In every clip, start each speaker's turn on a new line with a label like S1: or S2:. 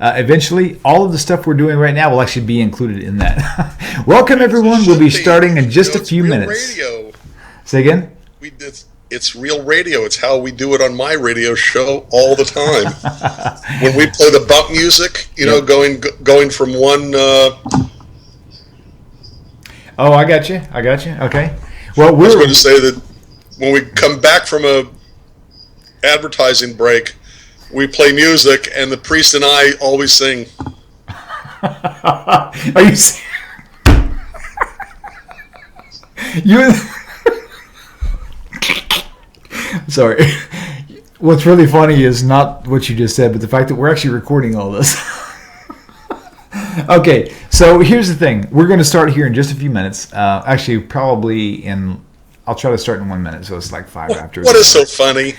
S1: Eventually, all of the stuff we're doing right now will actually be included in that. Welcome, everyone. We'll be starting in just a few minutes.
S2: Radio.
S1: Say again?
S2: It's real radio. It's how we do it on my radio show all the time. When we play the bump music, going from one...
S1: Oh, I got you. Okay. Well,
S2: I was going to say that when we come back from a advertising break, we play music, and the priest and I always sing.
S1: Are you serious? Sorry. What's really funny is not what you just said, but the fact that we're actually recording all this. Okay, so here's the thing. We're going to start here in just a few minutes. Actually, probably I'll try to start in 1 minute, so it's like 5 after.
S2: What is so funny?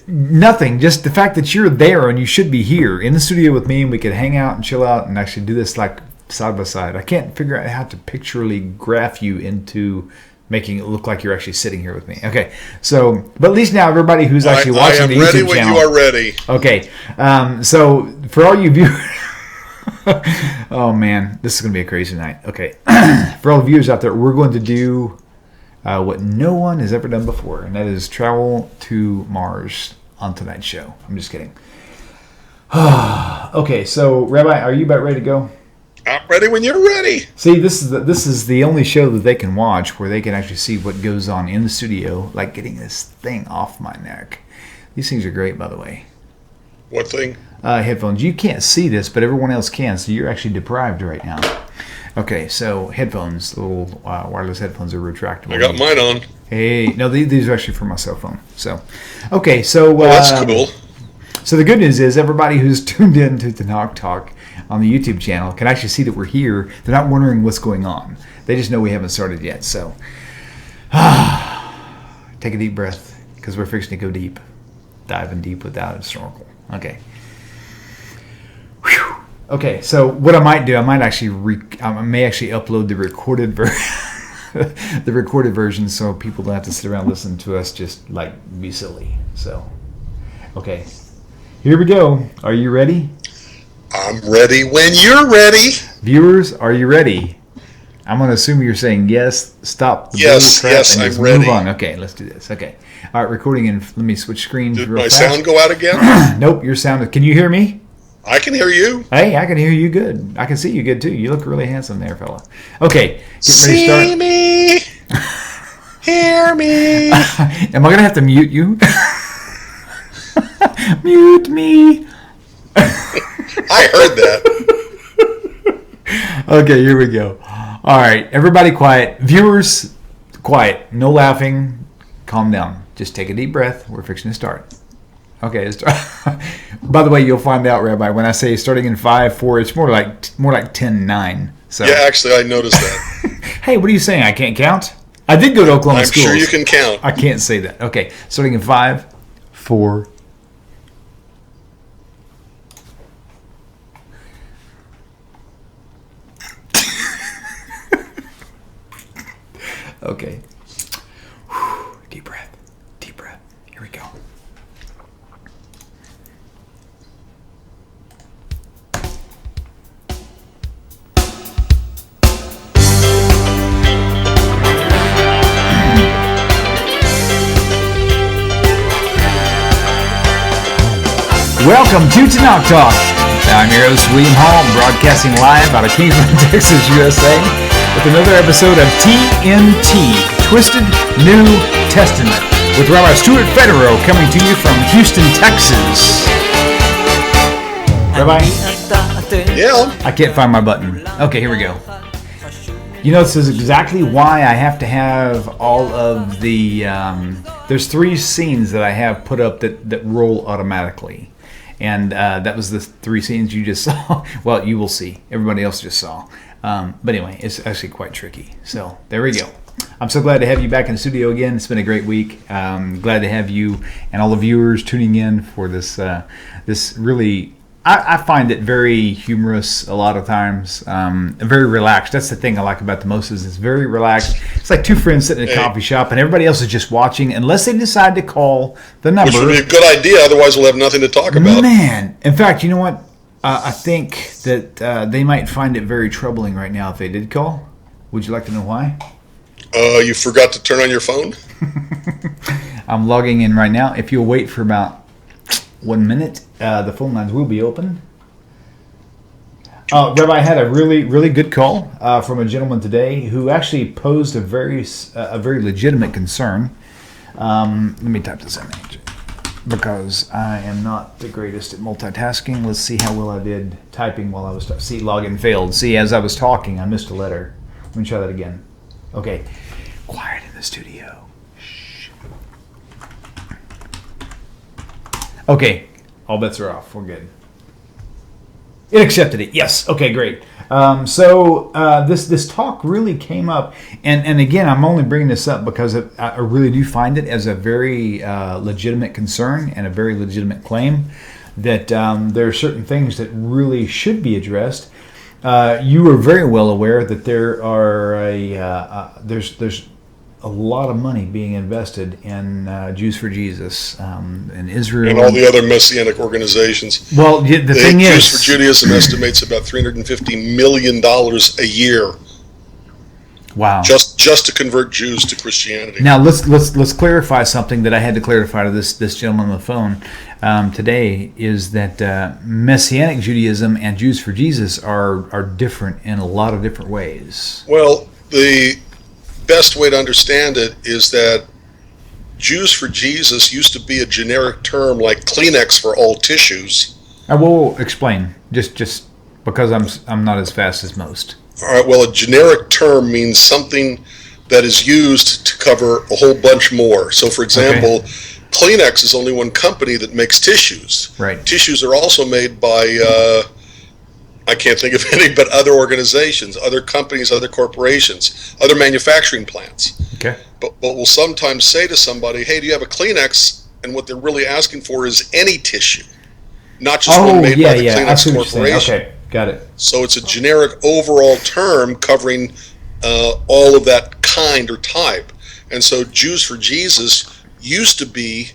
S1: Nothing. Just the fact that you're there and you should be here in the studio with me, and we could hang out and chill out and actually do this like side by side. I can't figure out how to pictorially graph you into making it look like you're actually sitting here with me. Okay, so, but at least now everybody who's actually watching the YouTube channel. I am ready when you are ready. Okay, so for all you viewers, oh man, this is going to be a crazy night. Okay, for all the viewers out there, we're going to do what no one has ever done before, and that is travel to Mars on tonight's show. I'm just kidding. Okay, so Rabbi, are you about ready to go?
S2: I'm ready when you're ready.
S1: See, this is the only show that they can watch where they can actually see what goes on in the studio, like getting this thing off my neck. These things are great, by the way.
S2: What thing?
S1: Headphones. You can't see this, but everyone else can, so you're actually deprived right now. Okay, so headphones, little wireless headphones are retractable.
S2: I got mine on.
S1: Hey, no, these are actually for my cell phone. So, okay, so
S2: that's cool.
S1: So the good news is everybody who's tuned in to the Knock Talk on the YouTube channel can actually see that we're here. They're not wondering what's going on. They just know we haven't started yet. So, take a deep breath because we're fixing to go deep, diving deep without a snorkel. Okay. Whew. Okay, so what I might do, I may actually upload the recorded the recorded version, so people don't have to sit around listening to us just like be silly. So, okay, here we go. Are you ready?
S2: I'm ready when you're ready.
S1: Viewers, are you ready? I'm going to assume you're saying yes. Stop the bull crap and just
S2: I'm ready.
S1: Move on. Okay, let's do this. Okay, all right, recording, and let me switch screens.
S2: Did
S1: real
S2: my
S1: fast.
S2: sound go out again?
S1: Nope, your sound. Can you hear me?
S2: I can hear you.
S1: Hey, I can hear you good. I can see you good too. You look really handsome there, fella. Okay, get ready to start.
S2: See me, hear me.
S1: Am I gonna have to mute you? Mute me.
S2: I heard that.
S1: Okay, here we go. All right, everybody quiet. Viewers, quiet. No laughing. Calm down. Just take a deep breath. We're fixing to start. Okay. By the way, you'll find out, Rabbi, when I say starting in 5, 4, it's more like 10, 9. So.
S2: Yeah, actually, I noticed that.
S1: Hey, what are you saying? I can't count? I did go to Oklahoma schools.
S2: I'm sure you can count.
S1: I can't say that. Okay, starting in 5, 4. Okay. Deep breath. Deep breath. Here we go. Welcome to Knock Talk. I'm your host, William Hall, broadcasting live out of Kingsland, Texas, USA, with another episode of TNT, Twisted New Testament, with Rabbi Stuart Federow coming to you from Houston, Texas. Rabbi?
S2: Yeah.
S1: I can't find my button. Okay, here we go. You know, this is exactly why I have to have all of the... there's 3 scenes that I have put up that roll automatically. And that was the 3 scenes you just saw. Well, you will see. Everybody else just saw. But anyway, it's actually quite tricky. So there we go. I'm so glad to have you back in the studio again. It's been a great week. Glad to have you and all the viewers tuning in for this. This really, I find it very humorous a lot of times. Very relaxed. That's the thing I like about the most is it's very relaxed. It's like 2 friends sitting in a coffee shop and everybody else is just watching unless they decide to call the number.
S2: Which would be a good idea. Otherwise, we'll have nothing to talk about.
S1: Man, in fact, you know what? I think that they might find it very troubling right now if they did call. Would you like to know why?
S2: You forgot to turn on your phone?
S1: I'm logging in right now. If you'll wait for about 1 minute, the phone lines will be open. Rabbi, I had a really, really good call from a gentleman today who actually posed a very legitimate concern. Let me type this in because I am not the greatest at multitasking. Let's see how well I did typing while I was see, login failed. See, as I was talking, I missed a letter. Let me try that again. Okay, quiet in the studio. Shh. Okay, all bets are off. We're good. It accepted it. Yes. Okay, great. So this talk really came up, and again, I'm only bringing this up because I really do find it as a very legitimate concern and a very legitimate claim that there are certain things that really should be addressed. You are very well aware that there are there's a lot of money being invested in Jews for Jesus in Israel
S2: and all the other Messianic organizations.
S1: Well, the thing is,
S2: Jews for Judaism estimates about $350 million a year.
S1: Wow!
S2: Just to convert Jews to Christianity.
S1: Now let's clarify something that I had to clarify to this gentleman on the phone today is that Messianic Judaism and Jews for Jesus are different in a lot of different ways.
S2: Well, the best way to understand it is that Jews for Jesus used to be a generic term like Kleenex for all tissues.
S1: I will explain just because I'm not as fast as most.
S2: All right. Well, a generic term means something that is used to cover a whole bunch more. So, for example, Kleenex is only one company that makes tissues.
S1: Right.
S2: Tissues are also made by I can't think of any, but other organizations, other companies, other corporations, other manufacturing plants.
S1: Okay.
S2: But we'll sometimes say to somebody, hey, do you have a Kleenex? And what they're really asking for is any tissue, not just one made by the Kleenex Corporation.
S1: Okay, got it.
S2: So it's a generic overall term covering all of that kind or type. And so Jews for Jesus used to be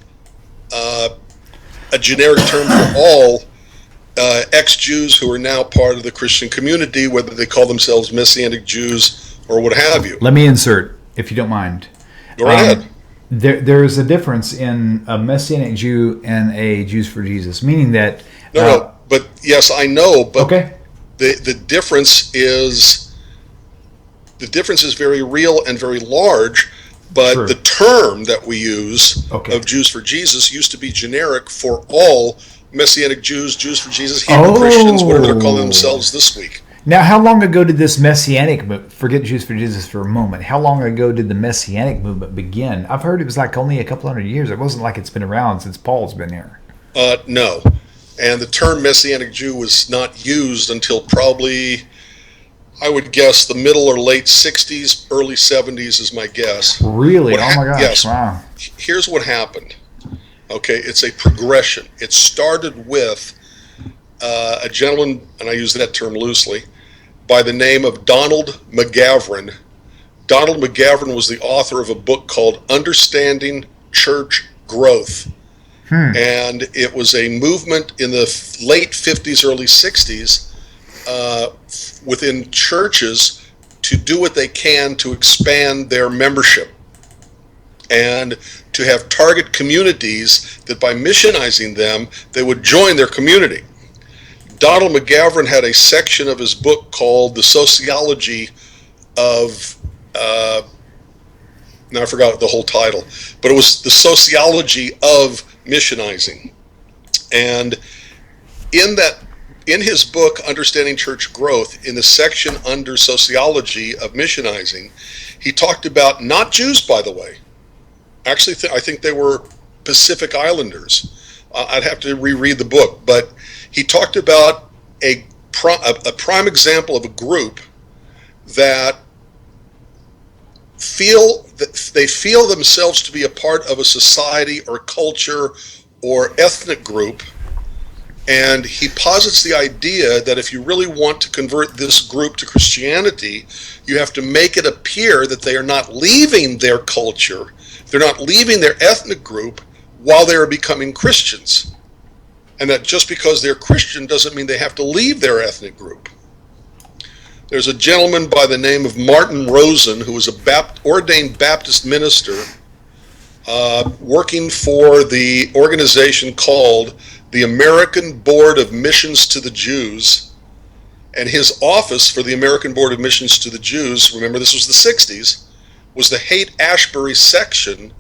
S2: a generic term for all ex-Jews who are now part of the Christian community, whether they call themselves Messianic Jews or what have you.
S1: Let me insert, if you don't mind.
S2: Go right ahead.
S1: There is a difference in a Messianic Jew and a Jews for Jesus, meaning that...
S2: No, but yes, I know, but
S1: okay.
S2: the difference is very real and very large, but
S1: True.
S2: The term that we use of Jews for Jesus used to be generic for all Messianic Jews, Jews for Jesus, Hebrew Christians, whatever they're calling themselves this week.
S1: Now, how long ago did this Messianic, forget Jews for Jesus for a moment, how long ago did the Messianic movement begin? I've heard it was like only a couple hundred years. It wasn't like it's been around since Paul's been here.
S2: No. And the term Messianic Jew was not used until probably, I would guess, the middle or late 60s, early 70s is my guess.
S1: Really? Oh my gosh,
S2: yes.
S1: Wow.
S2: Here's what happened. Okay, it's a progression. It started with a gentleman, and I use that term loosely, by the name of Donald McGavran. Donald McGavran was the author of a book called Understanding Church Growth. And it was a movement in the late 50s, early 60s within churches to do what they can to expand their membership and to have target communities that by missionizing them, they would join their community. Donald McGavran had a section of his book called The Sociology of, now I forgot the whole title, but it was The Sociology of Missionizing. And in his book, Understanding Church Growth, in the section under Sociology of Missionizing, he talked about, not Jews, by the way. Actually, I think they were Pacific Islanders. I'd have to reread the book, but he talked about a prime example of a group that they feel themselves to be a part of a society or culture or ethnic group, and he posits the idea that if you really want to convert this group to Christianity, you have to make it appear that they are not leaving their culture, they're not leaving their ethnic group while they are becoming Christians. and that just because they're Christian doesn't mean they have to leave their ethnic group. There's a gentleman by the name of Martin Rosen who was a ordained Baptist minister working for the organization called the American Board of Missions to the Jews. And his office for the American Board of Missions to the Jews, remember this was the 60s, was the Haight-Ashbury section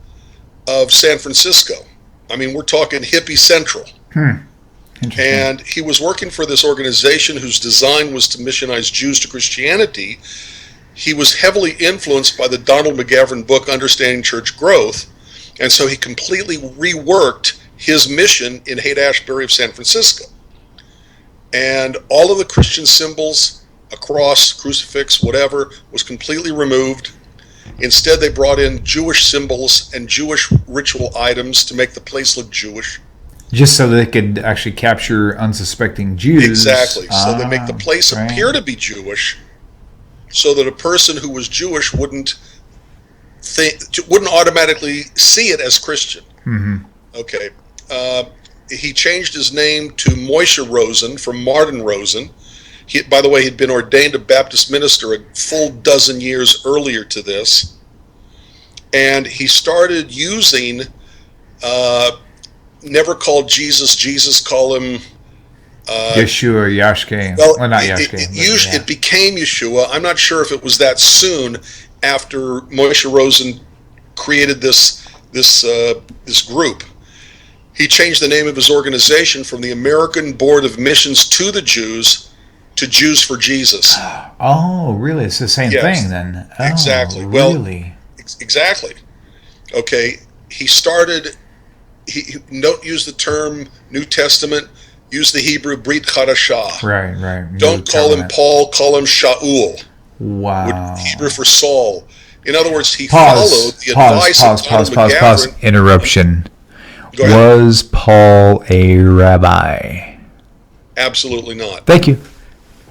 S2: of San Francisco. I mean, we're talking hippie central. And he was working for this organization whose design was to missionize Jews to Christianity. He was heavily influenced by the Donald McGavran book, Understanding Church Growth, and so he completely reworked his mission in Haight-Ashbury of San Francisco. And all of the Christian symbols, a cross, crucifix, whatever, was completely removed. Instead, they brought in Jewish symbols and Jewish ritual items to make the place look Jewish.
S1: Just so they could actually capture unsuspecting Jews.
S2: Exactly. So they make the place appear to be Jewish, so that a person who was Jewish wouldn't automatically see it as Christian. Okay. He changed his name to Moshe Rosen from Martin Rosen. By the way, he'd been ordained a Baptist minister a full dozen years earlier to this. And he started using, never called Jesus, call him...
S1: Yeshua, Yashke.
S2: Well,
S1: not Yashke.
S2: It became Yeshua. I'm not sure if it was that soon after Moshe Rosen created this group. He changed the name of his organization from the American Board of Missions to the Jews to Jews for Jesus.
S1: Oh, really? It's the same thing then? Oh,
S2: exactly.
S1: Really?
S2: Well, exactly. Okay. He started, he don't use the term New Testament, use the Hebrew Brit Chadashah.
S1: Right.
S2: Don't call him Paul, call him Shaul.
S1: Wow.
S2: Hebrew for Saul. In other words, he followed the advice of Donald McGavran.
S1: Pause. Interruption. Was Paul a rabbi?
S2: Absolutely not.
S1: Thank you.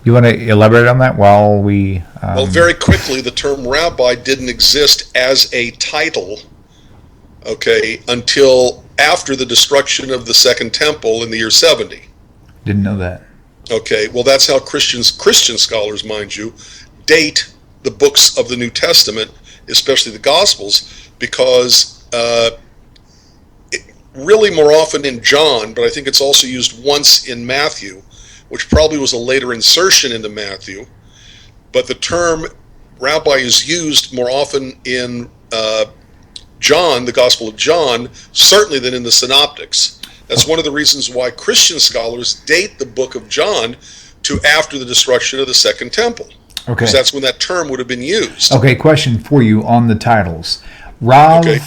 S1: You want to elaborate on that while we...
S2: Well, very quickly, the term rabbi didn't exist as a title, okay, until after the destruction of the Second Temple in the year 70.
S1: Didn't know that.
S2: Okay, well, that's how Christian scholars, mind you, date the books of the New Testament, especially the Gospels, because really more often in John, but I think it's also used once in Matthew, which probably was a later insertion into Matthew. But the term rabbi is used more often in John, the Gospel of John, certainly than in the Synoptics. That's one of the reasons why Christian scholars date the book of John to after the destruction of the Second Temple. Okay. Because that's when that term would have been used.
S1: Okay, question for you on the titles. Rav, okay.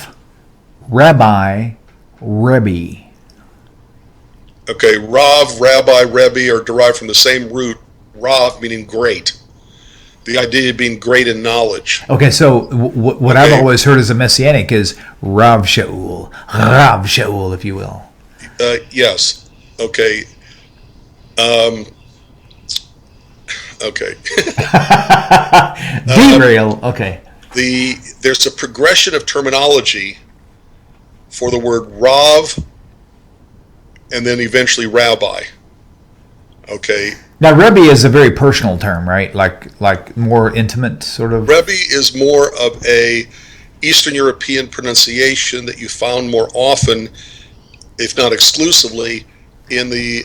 S1: Rabbi, Rebbe.
S2: Okay, Rav, Rabbi, Rebbe are derived from the same root, Rav meaning great. The idea of being great in knowledge.
S1: Okay, so what I've always heard as a Messianic is Rav Shaul, if you will.
S2: Yes. Okay. Okay.
S1: Derail. Okay.
S2: There's a progression of terminology for the word Rav and then eventually Rabbi. Okay.
S1: Now, Rebbe is a very personal term, right? Like more intimate, sort of.
S2: Rebbe is more of a Eastern European pronunciation that you found more often, if not exclusively, in the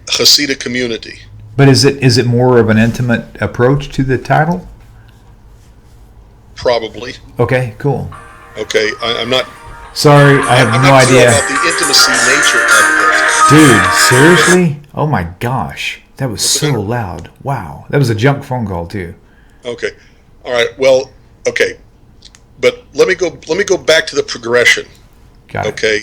S2: Hasidic community.
S1: But is it more of an intimate approach to the title?
S2: Probably.
S1: Okay, cool.
S2: Okay, I'm not.
S1: Sorry, I have no idea
S2: about the intimacy nature of it.
S1: Dude, seriously? Oh my gosh, that was so loud. Wow, that was a junk phone call too.
S2: Okay, all right. Well, okay, but let me go back to the progression.
S1: Got it.
S2: Okay.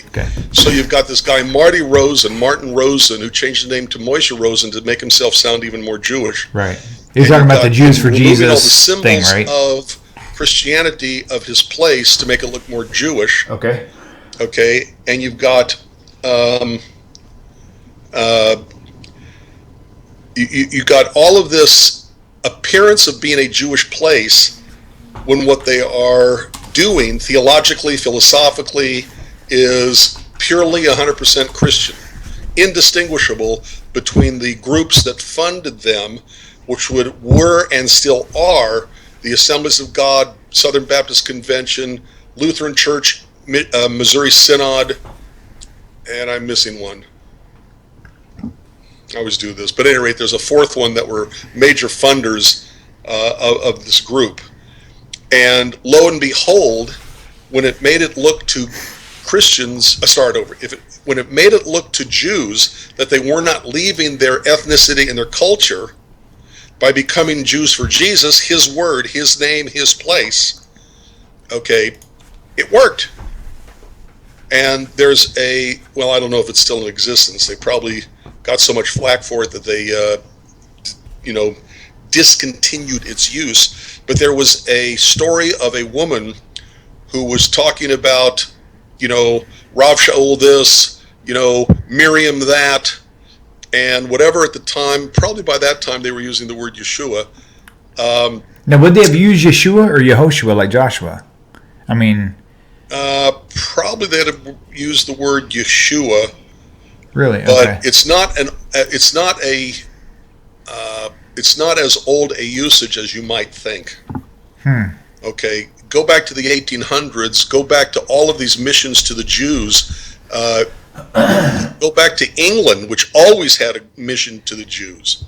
S2: So you've got this guy Martin Rosen, who changed the name to Moshe Rosen to make himself sound even more Jewish.
S1: Right. He's talking about the Jews for Jesus
S2: all the
S1: thing, right?
S2: Of Christianity of his place to make it look more Jewish.
S1: Okay.
S2: Okay, and you've got you got all of this appearance of being a Jewish place when what they are doing theologically, philosophically, is purely 100% Christian. indistinguishable between the groups that funded them, which were and still are the Assemblies of God, Southern Baptist Convention, Lutheran Church, Missouri Synod, and I'm missing one. I always do this, but at any rate, there's a fourth one that were major funders of this group. And lo and behold, when it made it look to Christians, when it made it look to Jews that they were not leaving their ethnicity and their culture by becoming Jews for Jesus, his word, his name, his place, okay, it worked. And there's I don't know if it's still in existence. They probably got so much flack for it that they, discontinued its use. But there was a story of a woman who was talking about, Rav Shaul this, Miriam that, and whatever at the time. Probably by that time they were using the word Yeshua.
S1: Now, would they have used Yeshua or Yehoshua like Joshua? I mean,
S2: probably they'd have used the word Yeshua.
S1: Really?
S2: But
S1: okay.
S2: it's not as old a usage as you might think. Okay, go back to the 1800s. Go back to all of these missions to the Jews. Go back to England, which always had a mission to the Jews.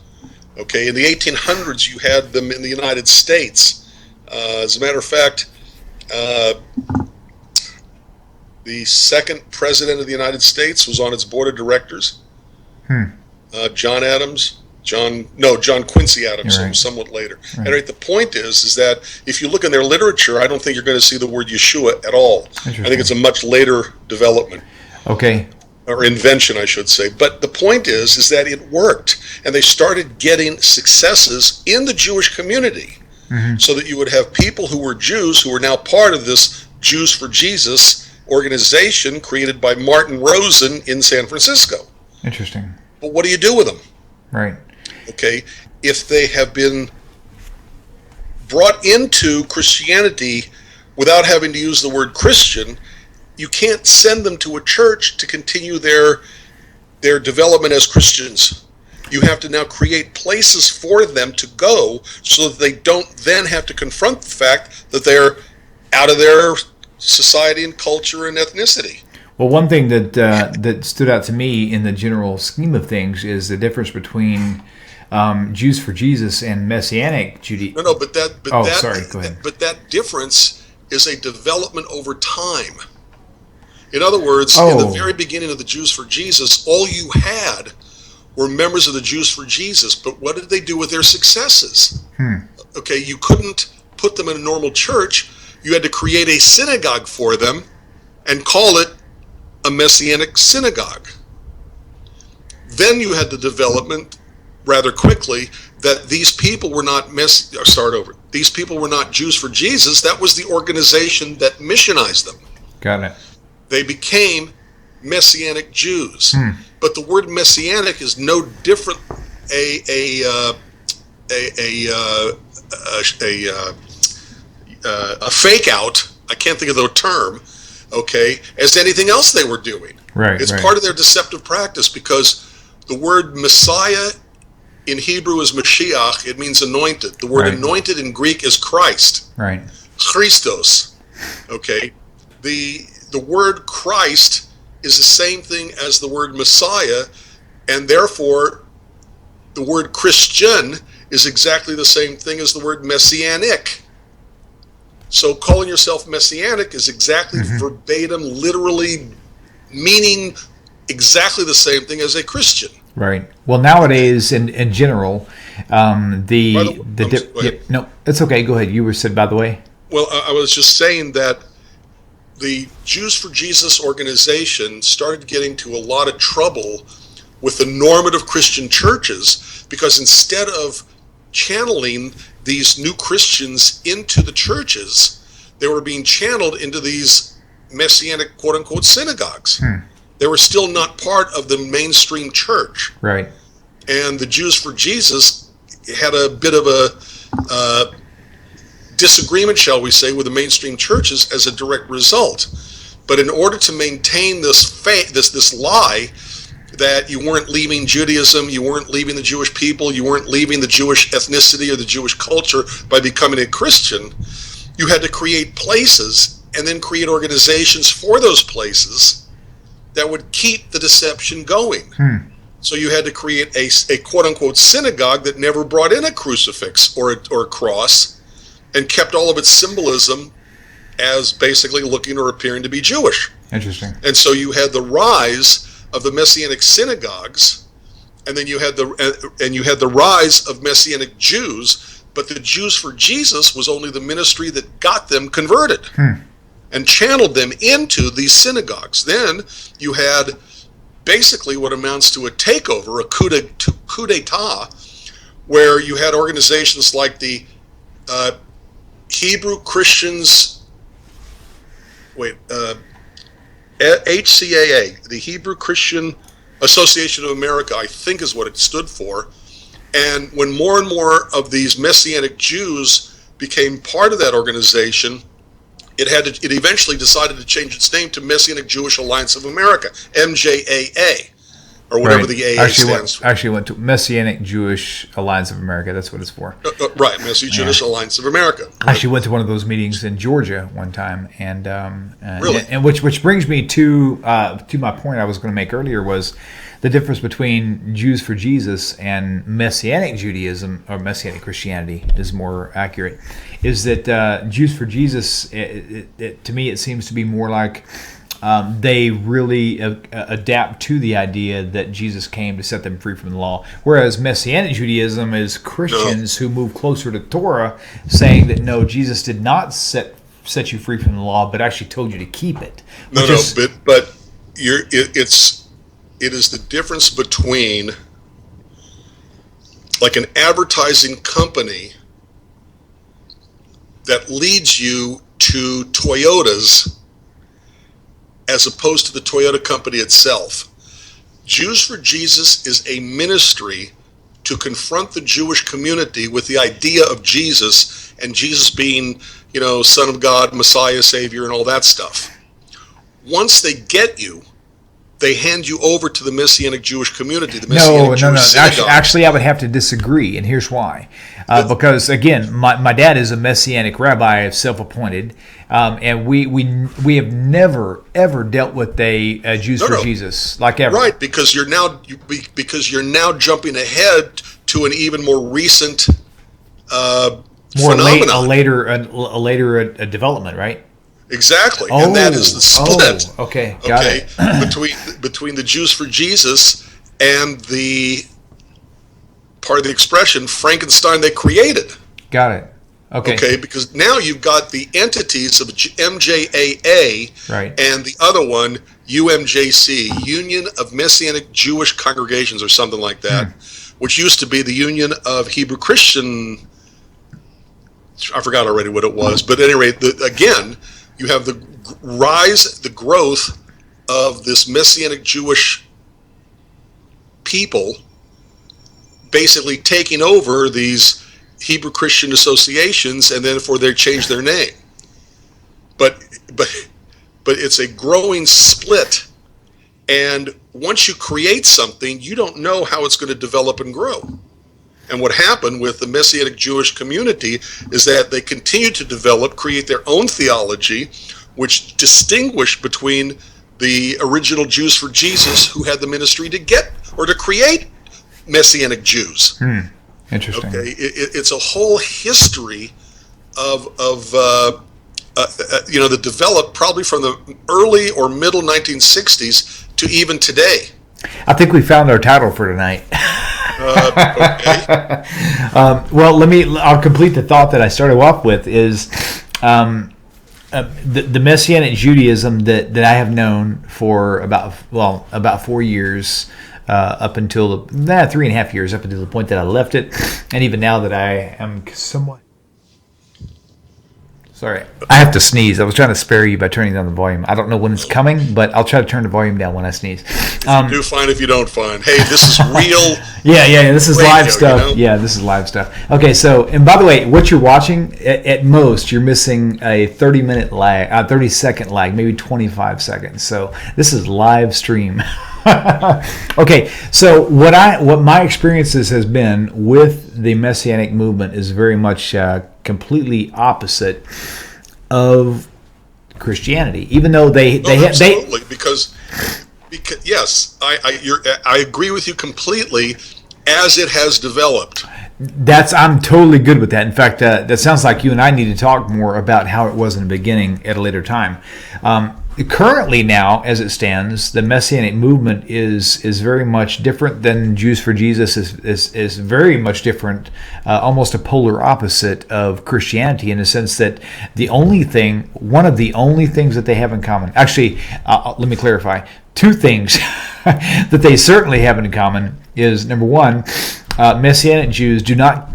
S2: Okay, in the 1800s, you had them in the United States. As a matter of fact, the second president of the United States was on its board of directors. John Quincy Adams,
S1: Right.
S2: somewhat later.
S1: Right.
S2: Anyway, the point is that if you look in their literature, I don't think you're going to see the word Yeshua at all. I think it's a much later development.
S1: Okay.
S2: Or invention, I should say. But the point is that it worked, and they started getting successes in the Jewish community, so that you would have people who were Jews who were now part of this Jews for Jesus organization created by Martin Rosen in San Francisco.
S1: Interesting.
S2: But what do you do with them?
S1: Right.
S2: Okay, if they have been brought into Christianity without having to use the word Christian, you can't send them to a church to continue their development as Christians. You have to now create places for them to go so that they don't then have to confront the fact that they're out of their society and culture and ethnicity.
S1: Well, one thing that stood out to me in the general scheme of things is the difference between Jews for Jesus and Messianic Judaism.
S2: No, but that.
S1: Sorry. Go ahead.
S2: But that difference is a development over time. In other words, in the very beginning of the Jews for Jesus, all you had were members of the Jews for Jesus. But what did they do with their successes? Okay, you couldn't put them in a normal church. You had to create a synagogue for them and call it a Messianic synagogue. Then you had the development rather quickly that these people were not These people were not Jews for Jesus. That was the organization that missionized them.
S1: Got it.
S2: They became Messianic Jews. But the word Messianic is no different a fake out. I can't think of the term. Okay, as anything else they were doing.
S1: Right.
S2: It's part of their deceptive practice, because the word Messiah in Hebrew is Mashiach. It means anointed. The word anointed in Greek is Christ.
S1: Right.
S2: Christos. Okay. The word Christ is the same thing as the word Messiah, and therefore the word Christian is exactly the same thing as the word Messianic. So calling yourself Messianic is exactly verbatim, literally meaning exactly the same thing as a Christian.
S1: Right. Well, nowadays, in general, no, it's okay. Go ahead. You were said, by the way.
S2: Well, I was just saying that the Jews for Jesus organization started getting to a lot of trouble with the normative Christian churches, because instead of channeling these new Christians into the churches, they were being channeled into these Messianic quote-unquote synagogues. They were still not part of the mainstream church.
S1: Right.
S2: And the Jews for Jesus had a bit of a disagreement, shall we say, with the mainstream churches as a direct result. But in order to maintain this lie, that you weren't leaving Judaism, you weren't leaving the Jewish people, you weren't leaving the Jewish ethnicity or the Jewish culture by becoming a Christian. You had to create places and then create organizations for those places that would keep the deception going. So you had to create a quote-unquote synagogue that never brought in a crucifix or a cross and kept all of its symbolism as basically looking or appearing to be Jewish.
S1: Interesting.
S2: And so you had the rise of the Messianic synagogues, and then you had the rise of Messianic Jews, but the Jews for Jesus was only the ministry that got them converted and channeled them into these synagogues. Then you had basically what amounts to a takeover, a coup d'etat, where you had organizations like the Hebrew Christians, HCAA, the Hebrew Christian Association of America, I think is what it stood for. And when more and more of these Messianic Jews became part of that organization, it eventually decided to change its name to Messianic Jewish Alliance of America, MJAA, or whatever the AA stands for.
S1: Actually went to Messianic Jewish Alliance of America. That's what it's for.
S2: Right, Messianic Jewish Alliance of America.
S1: I actually went to one of those meetings in Georgia one time, and
S2: really?
S1: and which brings me to my point I was going to make earlier, was the difference between Jews for Jesus and Messianic Judaism, or Messianic Christianity is more accurate, is that Jews for Jesus, to me it seems to be more like they really adapt to the idea that Jesus came to set them free from the law. Whereas Messianic Judaism is Christians who move closer to Torah, saying that no, Jesus did not set you free from the law, but actually told you to keep it.
S2: But it is the difference between like an advertising company that leads you to Toyotas as opposed to the Toyota company itself. Jews for Jesus is a ministry to confront the Jewish community with the idea of Jesus, and Jesus being, Son of God, Messiah, Savior, and all that stuff. Once they get you, they hand you over to the Messianic Jewish community, the Messianic Jewish synagogue.
S1: Actually, I would have to disagree, and here's why. Because, again, my dad is a Messianic rabbi, self-appointed, and we have never, ever dealt with a Jews for Jesus, like ever.
S2: Right, because you're now jumping ahead to an even more recent phenomenon.
S1: A later development, right?
S2: Exactly, and that is the split.
S1: Okay, got it.
S2: between the Jews for Jesus and the part of the expression Frankenstein they created.
S1: Got it. Okay,
S2: because now you've got the entities of MJAA,
S1: right,
S2: and the other one UMJC, Union of Messianic Jewish Congregations, or something like that, which used to be the Union of Hebrew Christian. I forgot already what it was, but at any rate, again. You have the growth of this Messianic Jewish people basically taking over these Hebrew Christian associations, and then they change their name. But it's a growing split, and once you create something, you don't know how it's going to develop and grow. And what happened with the Messianic Jewish community is that they continued to develop, create their own theology, which distinguished between the original Jews for Jesus who had the ministry to create Messianic Jews.
S1: Interesting.
S2: Okay, it's a whole history of that developed probably from the early or middle 1960s to even today.
S1: I think we found our title for tonight.
S2: Okay.
S1: Well, I'll complete the thought that I started off with is the Messianic Judaism that I have known for about 4 years, up until 3.5 years, up until the point that I left it, and even now that I am somewhat. Sorry, I have to sneeze. I was trying to spare you by turning down the volume. I don't know when it's coming, but I'll try to turn the volume down when I sneeze.
S2: You do fine if you don't find. Hey, this is real.
S1: Yeah, this is
S2: radio,
S1: live stuff. Yeah, this is live stuff. Okay, so, and by the way, what you're watching, at most, you're missing a 30-minute lag, 30-second lag, maybe 25 seconds. So this is live stream. Okay, so what my experiences has been with the Messianic movement is very much completely opposite of Christianity. Even though
S2: absolutely, because yes, I agree with you completely. As it has developed,
S1: I'm totally good with that. In fact, that sounds like you and I need to talk more about how it was in the beginning at a later time. Currently now, as it stands, the Messianic movement is very much different than Jews for Jesus, is very much different, almost a polar opposite of Christianity, in the sense that one of the only things that they have in common, actually, let me clarify, two things that they certainly have in common is, number one, Messianic Jews do not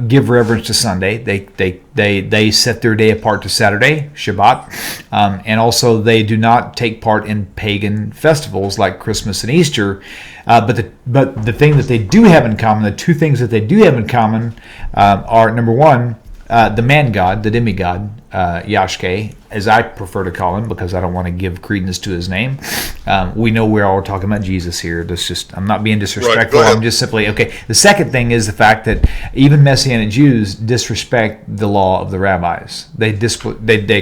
S1: give reverence to Sunday. They set their day apart to Saturday, Shabbat, and also they do not take part in pagan festivals like Christmas and Easter. But the thing that they do have in common, the two things that they do have in common, are, number one, the man god, the demigod, Yashke, as I prefer to call him, because I don't want to give credence to his name. We know we're all talking about Jesus here. I'm not being disrespectful.
S2: Right,
S1: I'm just simply, okay. The second thing is the fact that even Messianic Jews disrespect the law of the rabbis. They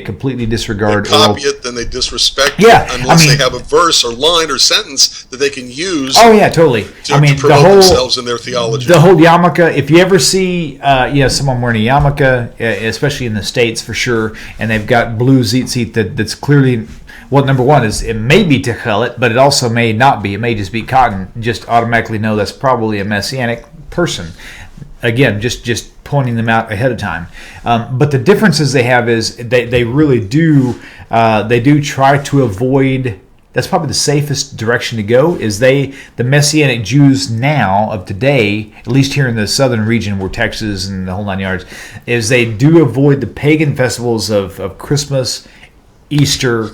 S1: completely disregard.
S2: They copy it, then they disrespect it, unless they have a verse or line or sentence that they can use.
S1: Oh yeah, totally.
S2: To promote themselves in their theology.
S1: The whole yarmulke. If you ever see, someone wearing a yarmulke, especially in the States for sure, and they've got blue tzitzit that's clearly, well, number one is it may be techelet, but it also may not be. It may just be cotton. Just automatically know that's probably a Messianic person. Again, just pointing them out ahead of time. But the differences they have is they really do try to avoid. That's probably the safest direction to go. Is the Messianic Jews now of today, at least here in the southern region, where Texas and the whole 9 yards, is they do avoid the pagan festivals of Christmas, Easter.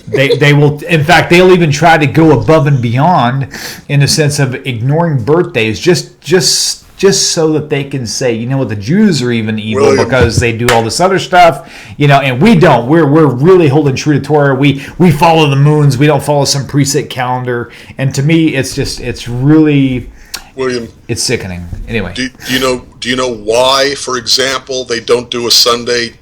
S1: They will, in fact, they'll even try to go above and beyond in the sense of ignoring birthdays, just so that they can say, you know what, the Jews are even evil because they do all this other stuff, and we don't. We're really holding true to Torah. We follow the moons. We don't follow some preset calendar. And to me, it's really,
S2: William,
S1: it's sickening. Anyway,
S2: do you know why, for example, they don't do a Sunday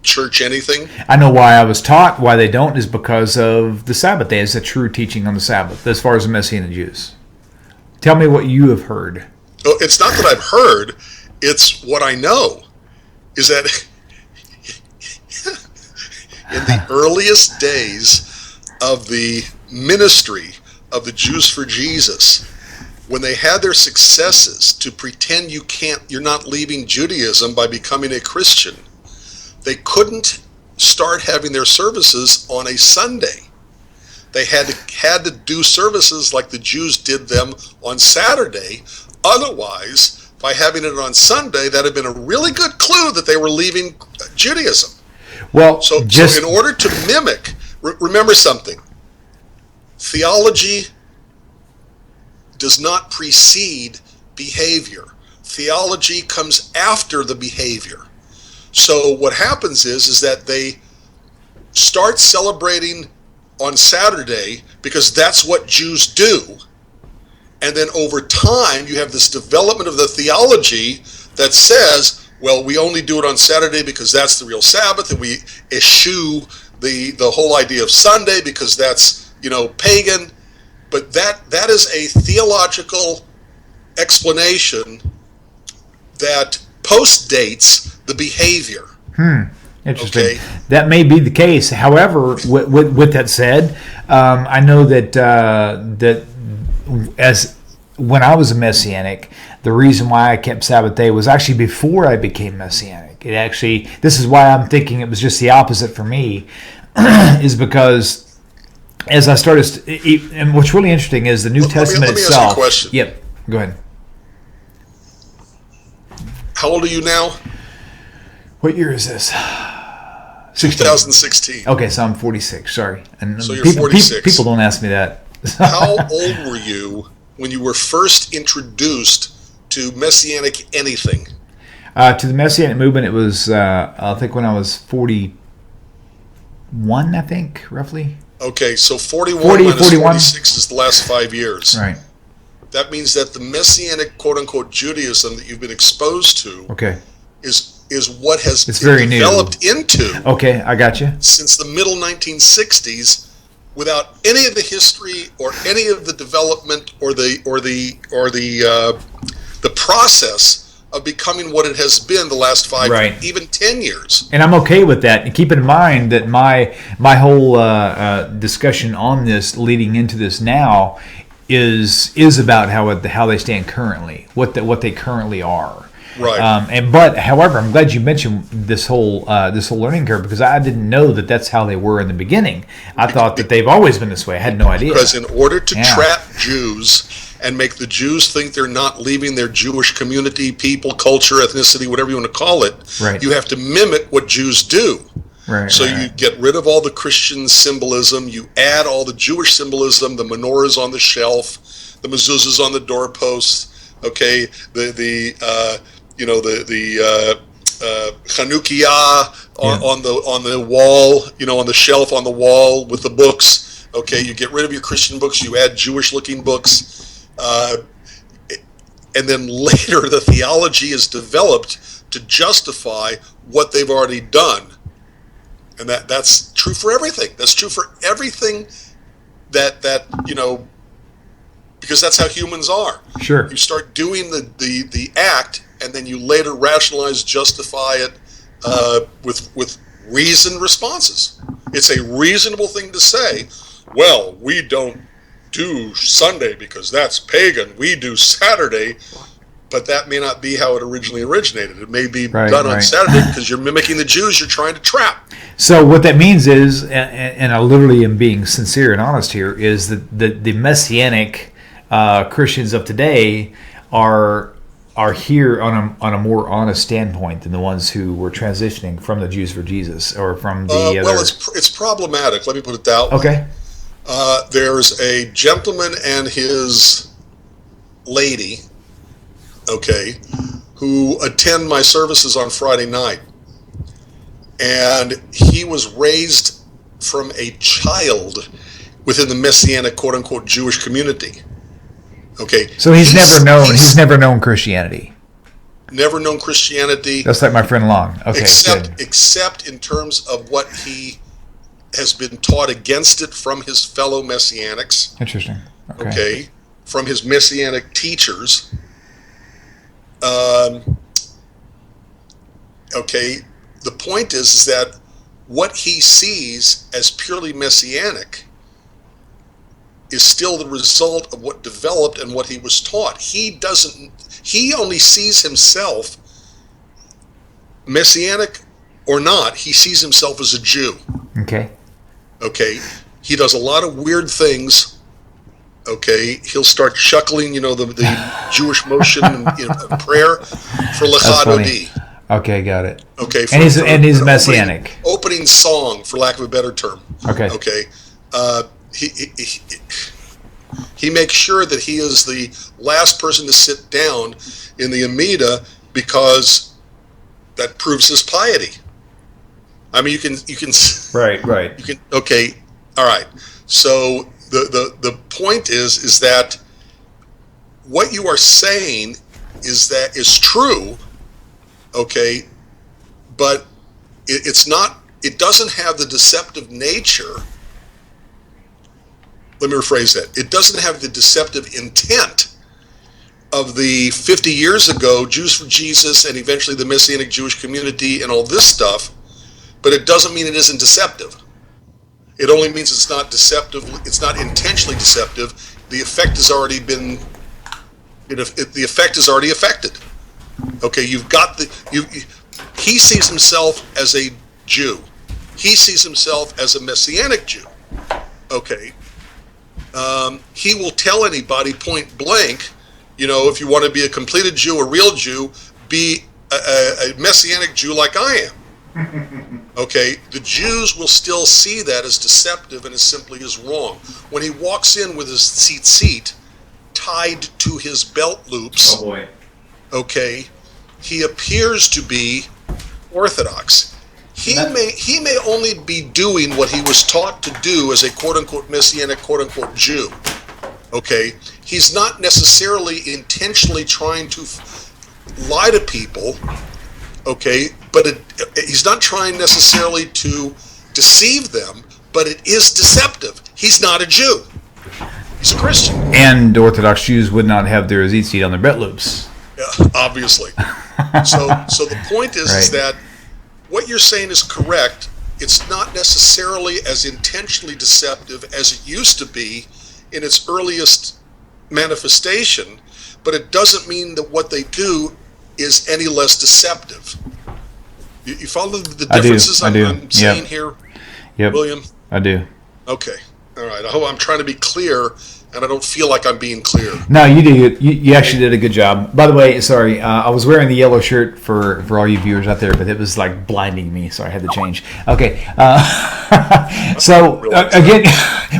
S2: church anything?
S1: I know why I was taught why they don't is because of the Sabbath day. It's a true teaching on the Sabbath as far as the Messianic Jews. Tell me what you have heard.
S2: It's not that I've heard, it's what I know, is that in the earliest days of the ministry of the Jews for Jesus, when they had their successes to pretend you're not leaving Judaism by becoming a Christian, they couldn't start having their services on a Sunday. They had to do services like the Jews did them on Saturday. Otherwise, by having it on Sunday, that had been a really good clue that they were leaving Judaism.
S1: Well,
S2: so in order to mimic, remember something. Theology does not precede behavior. Theology comes after the behavior. So what happens is that they start celebrating on Saturday because that's what Jews do. And then over time, you have this development of the theology that says, well, we only do it on Saturday because that's the real Sabbath, and we eschew the whole idea of Sunday because that's, pagan. But that is a theological explanation that post-dates the behavior.
S1: Interesting.
S2: Okay.
S1: That may be the case. However, with that said, I know that as when I was a Messianic, the reason why I kept Sabbath day was actually before I became Messianic. This is why I'm thinking it was just the opposite for me, is because as I started, and what's really interesting is the New Testament itself.
S2: Let me ask you a question.
S1: Yep, go ahead.
S2: How old are you now?
S1: What year is this?
S2: 2016.
S1: Okay, so I'm 46. Sorry. And
S2: so you're 46.
S1: People don't ask me that.
S2: How old were you when you were first introduced to Messianic anything?
S1: To the Messianic movement, it was, I think, when I was 41, I think, roughly.
S2: Okay, so 41
S1: 40,
S2: minus
S1: 41?
S2: 46 is the last 5 years.
S1: Right.
S2: That means that the Messianic quote-unquote Judaism that you've been exposed to
S1: Okay.
S2: is what has
S1: It's very
S2: developed into
S1: Okay, I got you.
S2: since the middle 1960s, without any of the history or any of the development or the process of becoming what it has been the last 5,
S1: Right.
S2: even 10 years.
S1: And I'm okay with that. And keep in mind that my whole discussion on this, leading into this now, is about how they stand currently, what they currently are.
S2: Right.
S1: But however, I'm glad you mentioned this whole learning curve, because I didn't know that that's how they were in the beginning. I thought that they've always been this way. I had no idea.
S2: Because in order to trap Jews and make the Jews think they're not leaving their Jewish community, people, culture, ethnicity, whatever you want to call it,
S1: Right.
S2: you have to mimic what Jews do.
S1: Right.
S2: So you get rid of all the Christian symbolism, you add all the Jewish symbolism, the menorahs on the shelf, the mezuzahs on the doorposts, okay, the Chanukiah on the wall, on the shelf on the wall with the books. Okay, you get rid of your Christian books, you add Jewish-looking books, and then later the theology is developed to justify what they've already done. And that's true for everything. That's true for everything that because that's how humans are.
S1: Sure.
S2: You start doing the act, and then you later rationalize, justify it with reasoned responses. It's a reasonable thing to say, well, we don't do Sunday because that's pagan. We do Saturday, but that may not be how it originally originated. It may be done on Saturday because you're mimicking the Jews you're trying to trap.
S1: So what that means is, and I literally am being sincere and honest here, is that the Messianic Christians of today are here on a more honest standpoint than the ones who were transitioning from the Jews for Jesus or from the other.
S2: Well, it's problematic. Let me put it that way.
S1: Okay.
S2: There's a gentleman and his lady, okay, who attend my services on Friday night. And he was raised from a child within the Messianic quote-unquote Jewish community. Okay.
S1: So he's never known Christianity.
S2: Never known Christianity.
S1: That's like my friend Long. Okay.
S2: Except in terms of what he has been taught against it from his fellow Messianics.
S1: Interesting.
S2: Okay. From his Messianic teachers. Okay. The point is that what he sees as purely Messianic is still the result of what developed and what he was taught. He only sees himself, Messianic or not, he sees himself as a Jew.
S1: Okay.
S2: Okay. He does a lot of weird things. Okay. He'll start chuckling, the Jewish motion of prayer for Lecha Dodi.
S1: Okay, got it.
S2: Okay.
S1: And he's Messianic.
S2: Opening song, for lack of a better term.
S1: Okay.
S2: Okay. He makes sure that he is the last person to sit down in the Amida because that proves his piety. I mean, you can.
S1: Right.
S2: You can. Okay. All right. So the point is that what you are saying is true. Okay, but it's not. It doesn't have the deceptive nature. Let me rephrase that. It doesn't have the deceptive intent of the 50 years ago Jews for Jesus and eventually the Messianic Jewish community and all this stuff, but it doesn't mean it isn't deceptive. It only means it's not deceptive. It's not intentionally deceptive. The effect has already been. The effect is already affected. Okay, you've got he sees himself as a Jew. He sees himself as a Messianic Jew. Okay. He will tell anybody point blank, if you want to be a completed Jew, a real Jew, be a Messianic Jew like I am. Okay, the Jews will still see that as deceptive and as simply as wrong. When he walks in with his tzitzit tied to his belt loops,
S1: oh boy,
S2: okay, he appears to be Orthodox. He may only be doing what he was taught to do as a quote-unquote Messianic quote-unquote Jew. Okay? He's not necessarily intentionally trying to lie to people, okay? But he's not trying necessarily to deceive them, but it is deceptive. He's not a Jew. He's a Christian.
S1: And Orthodox Jews would not have their tzitzit on their bet loops.
S2: Yeah, obviously. So the point is that what you're saying is correct. It's not necessarily as intentionally deceptive as it used to be in its earliest manifestation, but it doesn't mean that what they do is any less deceptive. You follow the differences I'm saying here, William?
S1: I do.
S2: Okay. All right. I hope I'm trying to be clear, and I don't feel like I'm being clear.
S1: No, you did. You actually did a good job. By the way, sorry, I was wearing the yellow shirt for all you viewers out there, but it was like blinding me, so I had to change. Okay. Again,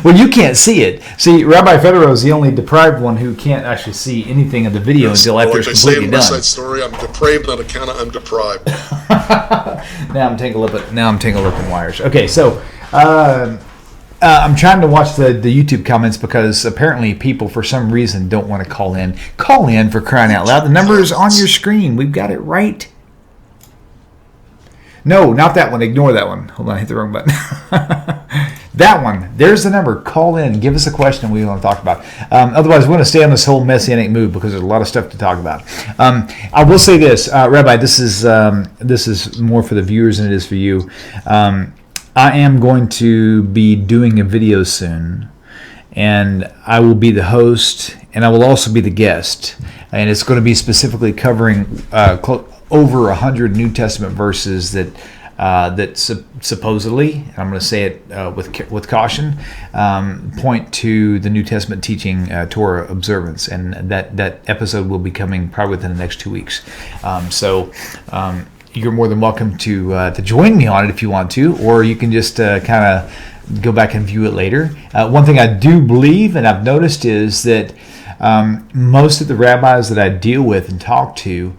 S1: well, you can't see it. See, Rabbi Federow is the only deprived one who can't actually see anything of the video until after it's completely done.
S2: West Side Story, I'm depraved on account of I'm deprived.
S1: Now I'm tangled up in wires. Okay, so I'm trying to watch the YouTube comments because apparently people, for some reason, don't want to call in. Call in, for crying out loud. The number is on your screen. We've got it right. No, not that one. Ignore that one. Hold on, I hit the wrong button. That one. There's the number. Call in. Give us a question we want to talk about. Otherwise, we want to stay on this whole Messianic move because there's a lot of stuff to talk about. I will say this, Rabbi. This is more for the viewers than it is for you. I am going to be doing a video soon, and I will be the host, and I will also be the guest, and it's going to be specifically covering over 100 New Testament verses that supposedly, and I'm going to say it with caution, point to the New Testament teaching Torah observance, and that episode will be coming probably within the next 2 weeks. You're more than welcome to join me on it if you want to, or you can just kind of go back and view it later. One thing I do believe, and I've noticed, is that most of the rabbis that I deal with and talk to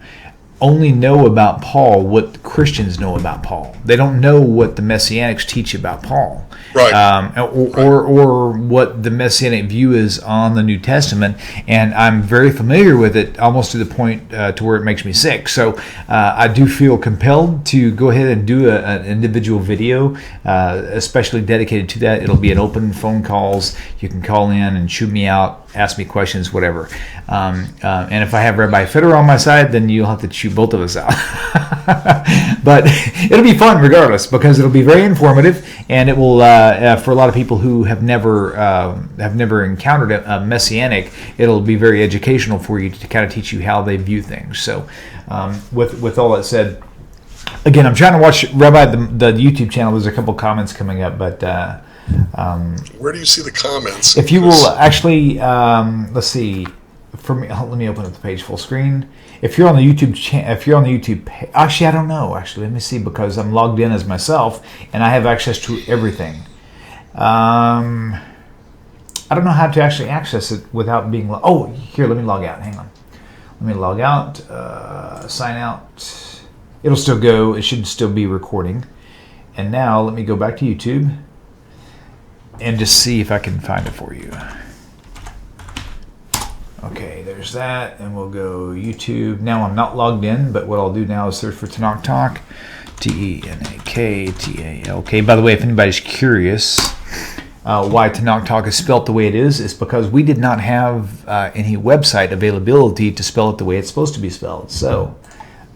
S1: only know about Paul what Christians know about Paul. They don't know what the Messianics teach about Paul.
S2: Right.
S1: Or what the Messianic view is on the New Testament, and I'm very familiar with it, almost to the point to where it makes me sick. So I do feel compelled to go ahead and do an individual video, especially dedicated to that. It'll be an open phone calls. You can call in and shoot me out, ask me questions, whatever. And if I have Rabbi Federow on my side, then you'll have to shoot both of us out. But it'll be fun regardless, because it'll be very informative, and it will, for a lot of people who have never encountered a Messianic, it'll be very educational for you to kind of teach you how they view things. So with all that said, again, I'm trying to watch Rabbi the YouTube channel. There's a couple comments coming up, but
S2: where do you see the comments?
S1: If you will actually, let's see. For me, let me open up the page full screen. If you're on the YouTube actually, I don't know. Actually, let me see, because I'm logged in as myself and I have access to everything. I don't know how to actually access it without being. Here, let me log out. Hang on. Let me log out. Sign out. It'll still go. It should still be recording. And now let me go back to YouTube and just see if I can find it for you. Okay, there's that, and we'll go YouTube. Now I'm not logged in, but what I'll do now is search for Tanakh Talk, TENAKTALK. By the way, if anybody's curious why Tanakh Talk is spelt the way it is, it's because we did not have any website availability to spell it the way it's supposed to be spelled. So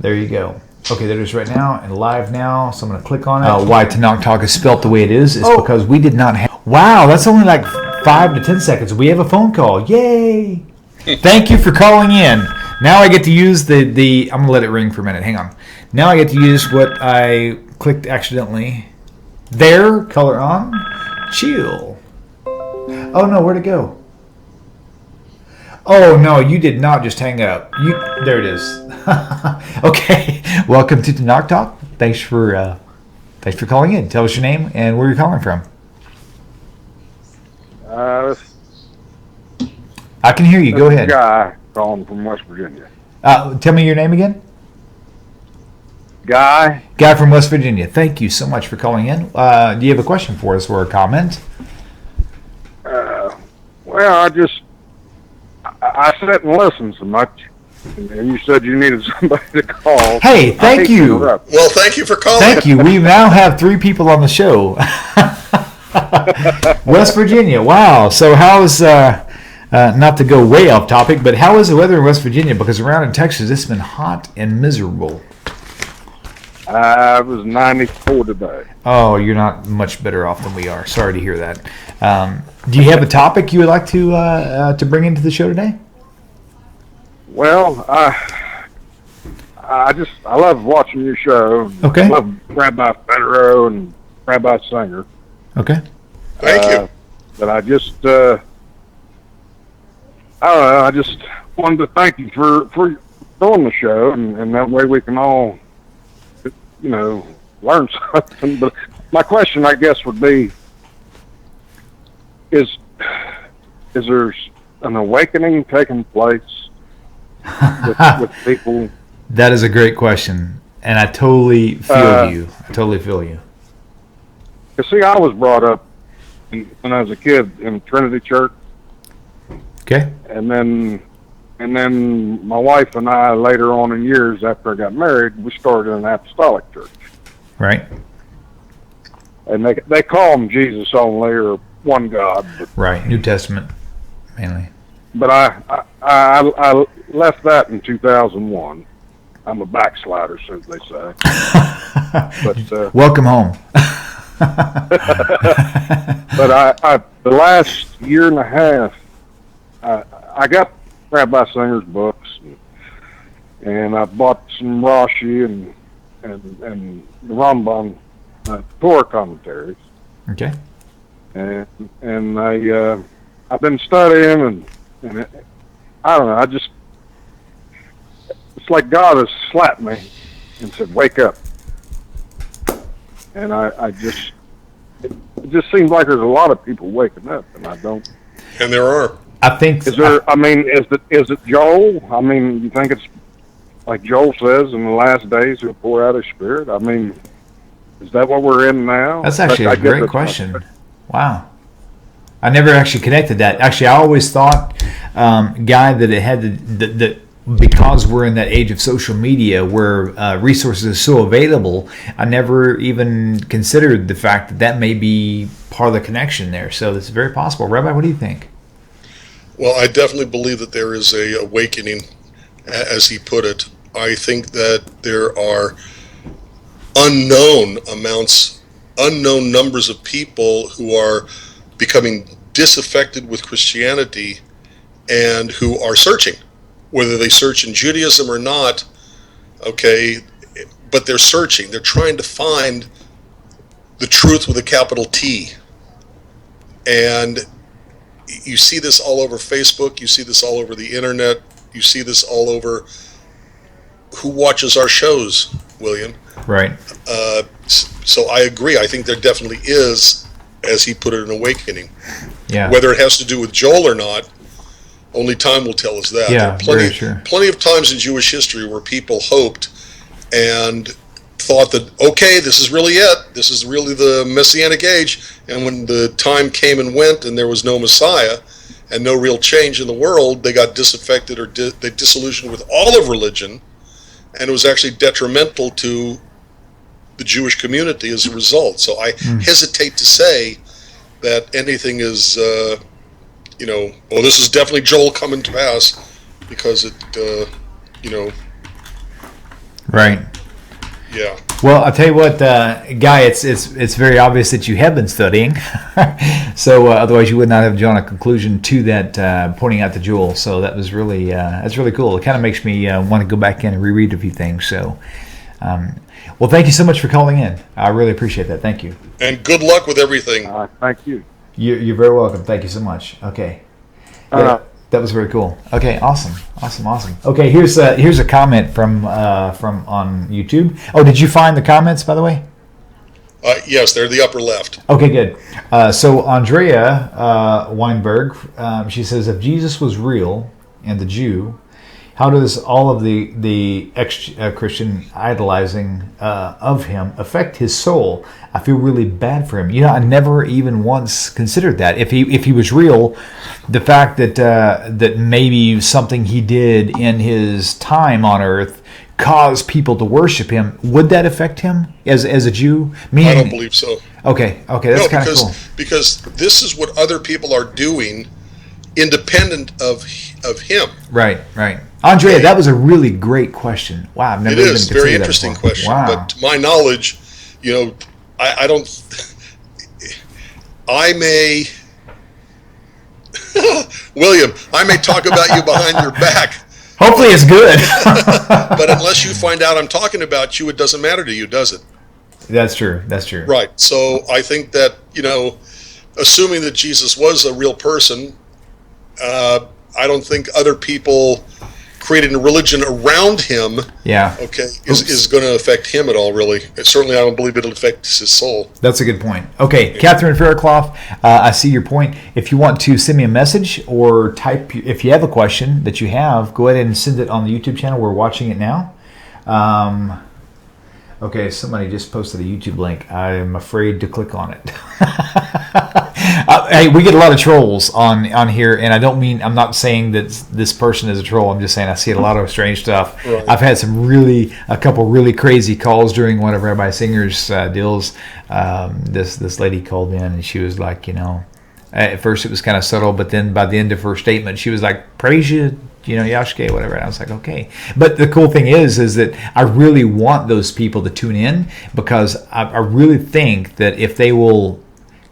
S1: there you go. Okay, there it is right now and live now. So I'm going to click on it. Why Tanakh Talk is spelt the way it is because we did not have. Wow, that's only like 5 to 10 seconds. We have a phone call. Yay! Thank you for calling in. Now I get to use the I'm going to let it ring for a minute. Hang on. Now I get to use what I clicked accidentally. There, color on, chill. Oh no, where'd it go? Oh no, you did not just hang up. There it is. Okay, welcome to Tanakh Talk. Thanks for calling in. Tell us your name and where you're calling from. I can hear you. Go ahead.
S3: Guy calling from West Virginia.
S1: Tell me your name again.
S3: Guy.
S1: Guy from West Virginia. Thank you so much for calling in. Do you have a question for us or a comment?
S3: Well, I sit and listen so much, and you said you needed somebody to call.
S1: Hey, thank you.
S2: Well, thank you for calling.
S1: Thank you. We now have 3 people on the show. West Virginia. Wow. So how's not to go way off topic, but how is the weather in West Virginia? Because around in Texas, it's been hot and miserable.
S3: It was 94 today.
S1: Oh, you're not much better off than we are. Sorry to hear that. Do you have a topic you would like to bring into the show today?
S3: Well, I love watching your show.
S1: Okay.
S3: I love Rabbi Federow and Rabbi Singer.
S1: Okay.
S2: Thank you.
S3: But I just, I don't know. I just wanted to thank you for doing the show, and that way we can all, learn something. But my question, I guess, would be: is there an awakening taking place with people?
S1: That is a great question, and I totally feel you. I totally feel you.
S3: You see, I was brought up when I was a kid in Trinity Church.
S1: Okay.
S3: And then my wife and I, later on in years after I got married, we started an apostolic church.
S1: Right.
S3: And they call them Jesus only or one God.
S1: Right. New Testament, mainly.
S3: But I left that in 2001. I'm a backslider, so they say. But
S1: welcome home.
S3: But the last year and a half, I got Rabbi Singer's books, and I bought some Rashi and the Rambam Torah commentaries.
S1: Okay.
S3: And I've been studying, and I don't know. It's like God has slapped me and said, "Wake up." And it just seems like there's a lot of people waking up, and I don't.
S2: And there are.
S1: I think.
S3: Is it Joel? I mean, you think it's like Joel says, in the last days he'll pour out his Spirit? I mean, is that what we're in now?
S1: That's actually a great question. Wow. I never actually connected that. Actually, I always thought, Guy, that it had that because we're in that age of social media where resources are so available, I never even considered the fact that may be part of the connection there. So it's very possible. Rabbi, what do you think?
S2: Well, I definitely believe that there is a awakening, as he put it. I think that there are unknown numbers of people who are becoming disaffected with Christianity and who are searching, whether they search in Judaism or not, okay, but they're searching. They're trying to find the truth with a capital T. And you see this all over Facebook, you see this all over the internet, you see this all over who watches our shows, William.
S1: Right.
S2: So I agree. I think there definitely is, as he put it, an awakening.
S1: Yeah.
S2: Whether it has to do with Joel or not, only time will tell us that.
S1: Yeah,
S2: there are plenty of times in Jewish history where people hoped and thought that, okay, this is really it. This is really the Messianic age. And when the time came and went and there was no Messiah and no real change in the world, they got disaffected or they disillusioned with all of religion. And it was actually detrimental to the Jewish community as a result. So I hesitate to say that anything is, well, this is definitely Joel coming to pass, because it,
S1: Right.
S2: Yeah.
S1: Well, I'll tell you what, Guy, it's very obvious that you have been studying. So otherwise you would not have drawn a conclusion to that, pointing out to Joel. So that was really, that's really cool. It kind of makes me want to go back in and reread a few things. So, well, thank you so much for calling in. I really appreciate that. Thank you.
S2: And good luck with everything.
S3: Thank you.
S1: You're very welcome. Thank you so much. Okay. Yeah, that was very cool. Okay, awesome. Okay, here's a comment from on YouTube. Oh, did you find the comments, by the way?
S2: Yes, they're the upper left.
S1: Okay, good. So Andrea Weinberg, she says, if Jesus was real and the Jew, how does all of the ex-Christian idolizing of him affect his soul? I feel really bad for him. I never even once considered that. If he was real, the fact that maybe something he did in his time on earth caused people to worship him, would that affect him as a Jew? Meaning,
S2: I don't believe so.
S1: Okay, that's kind of cool.
S2: Because this is what other people are doing, independent of him.
S1: Right. Andrea, that was a really great question. Wow, I've never even considered that.
S2: It is very interesting question.
S1: Wow.
S2: But to my knowledge, I don't. I may, William, I may talk about you behind your back.
S1: Hopefully it's good.
S2: But unless you find out I'm talking about you, it doesn't matter to you, does it?
S1: That's true.
S2: Right. So I think that, assuming that Jesus was a real person, I don't think other people creating a religion around him, is going to affect him at all, really. Certainly I don't believe it'll affect his soul.
S1: That's a good point. Okay, Catherine Faircloth, I see your point. If you want to send me a message or type, if you have a question that you have, go ahead and send it on the YouTube channel. We're watching it now. Okay, somebody just posted a YouTube link. I'm afraid to click on it. Hey, we get a lot of trolls on here, and I'm not saying that this person is a troll. I'm just saying I see a lot of strange stuff. Right. I've had a couple really crazy calls during one of Rabbi Singer's deals. This lady called in, and she was like, at first it was kind of subtle, but then by the end of her statement, she was like, praise you, Yashke, whatever. And I was like, okay. But the cool thing is that I really want those people to tune in, because I really think that if they will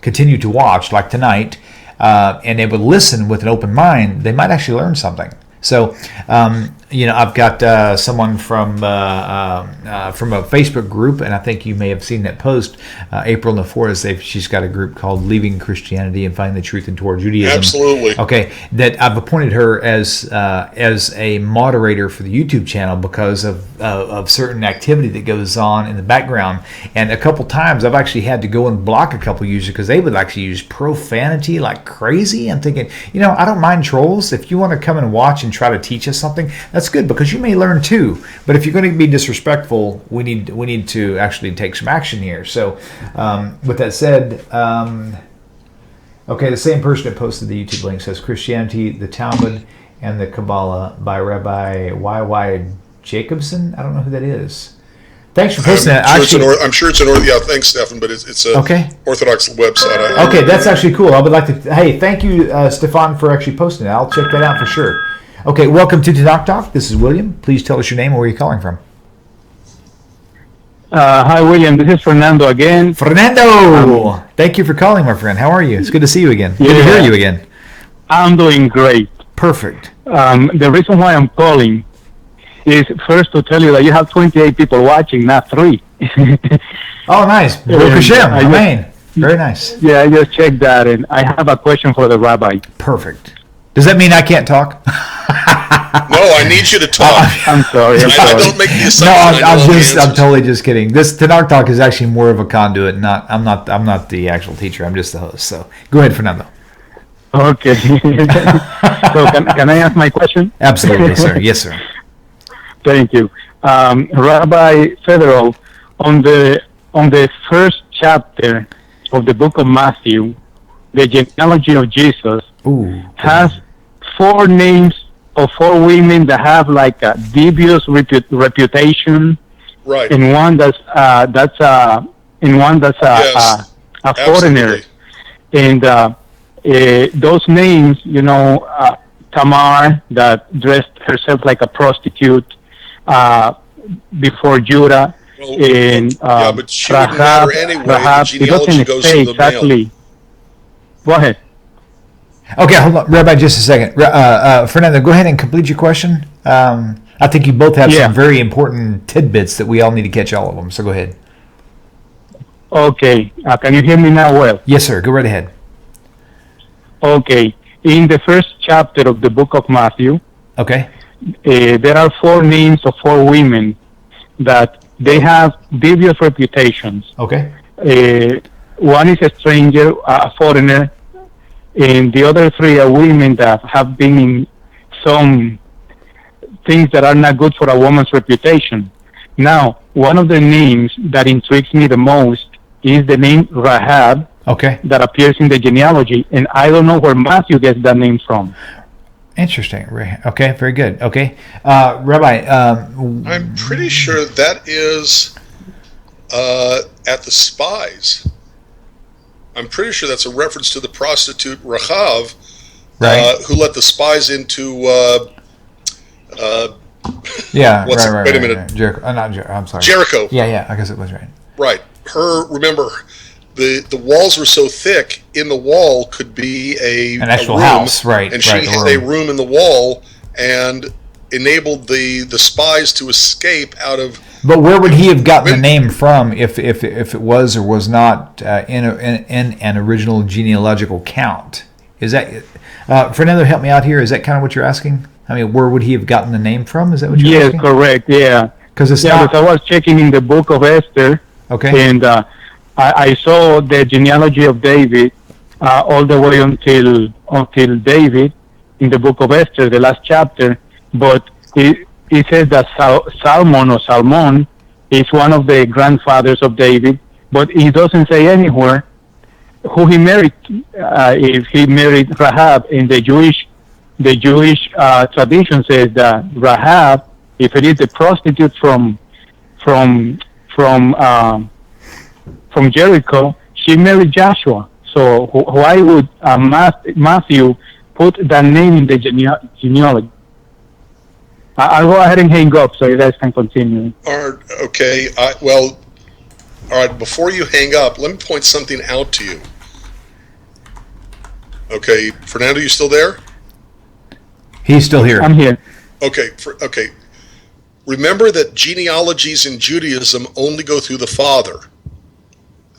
S1: continue to watch, like tonight, and they would listen with an open mind, they might actually learn something. So, I've got someone from a Facebook group, and I think you may have seen that post. April Naforis, she's got a group called Leaving Christianity and Finding the Truth in Toward Judaism.
S2: Absolutely.
S1: Okay, that I've appointed her as a moderator for the YouTube channel because of certain activity that goes on in the background. And a couple times I've actually had to go and block a couple users because they would actually use profanity like crazy. I'm thinking, I don't mind trolls. If you want to come and watch and try to teach us something, that's good, because you may learn too. But if you're going to be disrespectful, we need to actually take some action here. So with that said, okay, the same person that posted the YouTube link says Christianity, the Talmud, and the Kabbalah by Rabbi Y.Y. Jacobson. I don't know who that is. Thanks for posting that.
S2: I'm sure it's an thanks, Stefan, but it's a Orthodox website.
S1: Okay, that's actually cool. I would like to. Hey, thank you, Stefan, for actually posting it. I'll check that out for sure. Okay, welcome to Tanakh Talk. This is William. Please tell us your name and where you're calling from.
S4: Hi, William. This is Fernando again.
S1: Fernando! Thank you for calling, my friend. How are you? It's good to see you again. Good to hear you again.
S4: I'm doing great.
S1: Perfect.
S4: The reason why I'm calling is first to tell you that you have 28 people watching, not 3.
S1: Oh, nice. Baruch Hashem. Amen. Very nice.
S4: Yeah, I just checked that, and I have a question for the rabbi.
S1: Perfect. Does that mean I can't talk?
S2: No, I need you to talk.
S4: I'm sorry.
S2: I don't make the assumption.
S1: I'm totally just kidding. This Tanakh Talk is actually more of a conduit. I'm not the actual teacher. I'm just the host. So go ahead, Fernando.
S4: Okay. So can I ask my question?
S1: Absolutely, sir. Yes, sir.
S4: Thank you, Rabbi Federow. On the first chapter of the book of Matthew, the genealogy of Jesus has 4 names of 4 women that have like a dubious reputation,
S2: right?
S4: And one that's a foreigner, and those names, Tamar, that dressed herself like a prostitute before Judah, and
S2: but she wouldn't matter anyway. The genealogy goes to the male.
S4: Go ahead.
S1: Okay, hold on, Rabbi, just a second. Fernando, go ahead and complete your question. I think you both have some very important tidbits that we all need to catch all of them, so go ahead.
S4: Okay, can you hear me now well?
S1: Yes, sir, go right ahead.
S4: Okay, in the first chapter of the book of Matthew, there are 4 names of 4 women that they have dubious reputations.
S1: Okay.
S4: One is a stranger, a foreigner, and the other 3 are women that have been in some things that are not good for a woman's reputation. Now, one of the names that intrigues me the most is the name Rahab,
S1: Okay.
S4: that appears in the genealogy, and I don't know where Matthew gets that name from.
S1: Interesting. Okay, very good. Okay. Rabbi,
S2: I'm pretty sure that is at the spies. I'm pretty sure that's a reference to the prostitute Rahav,
S1: right.
S2: who let the spies into.
S1: Yeah,
S2: what's
S1: right.
S2: Wait a minute.
S1: Right. Jericho. Not Jericho. I'm sorry.
S2: Jericho.
S1: Yeah. I guess it was right.
S2: Right. Remember, the walls were so thick, in the wall could be
S1: an actual
S2: room,
S1: house, right?
S2: And she had a room in the wall and enabled the spies to escape out of.
S1: But where would he have gotten the name from if it was or was not in an original genealogical count? Is that Fernando? Help me out here. Is that kind of what you're asking? I mean, where would he have gotten the name from? Is that what you're asking?
S4: Yes, correct. Yeah.
S1: Because it's not.
S4: Because I was checking in the book of Esther.
S1: Okay.
S4: And I saw the genealogy of David all the way until David in the book of Esther, the last chapter. But it says that Salmon is one of the grandfathers of David, but he doesn't say anywhere who he married. If he married Rahab, in the Jewish tradition says that Rahab, if it is the prostitute from Jericho, she married Joshua. So why would Matthew put that name in the genealogy? I'll go ahead and hang up so you guys can continue.
S2: Okay. All right. Before you hang up, let me point something out to you. Okay, Fernando, you still there?
S1: He's still here.
S4: I'm here.
S2: Okay. Remember that genealogies in Judaism only go through the father.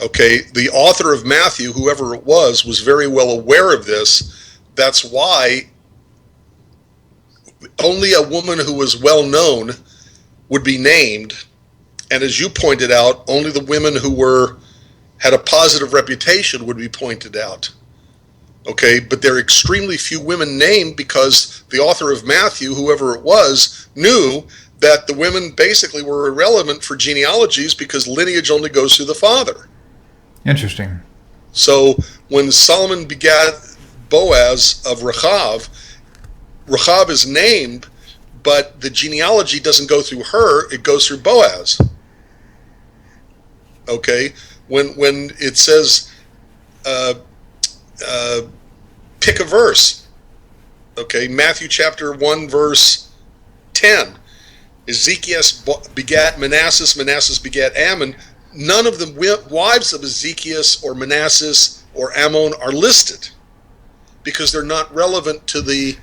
S2: Okay, the author of Matthew, whoever it was very well aware of this. That's why only a woman who was well known would be named, and as you pointed out, only the women who had a positive reputation would be pointed out. Okay, but there are extremely few women named because the author of Matthew, whoever it was, knew that the women basically were irrelevant for genealogies because lineage only goes through the father.
S1: Interesting.
S2: So when Solomon begat Boaz of Rechav is named, but the genealogy doesn't go through her, it goes through Boaz. Okay? When it says, pick a verse. Okay, Matthew chapter 1, verse 10. Ezekiel begat Manasseh, Manasseh begat Ammon. None of the wives of Ezekiel or Manasseh or Ammon are listed because they're not relevant to the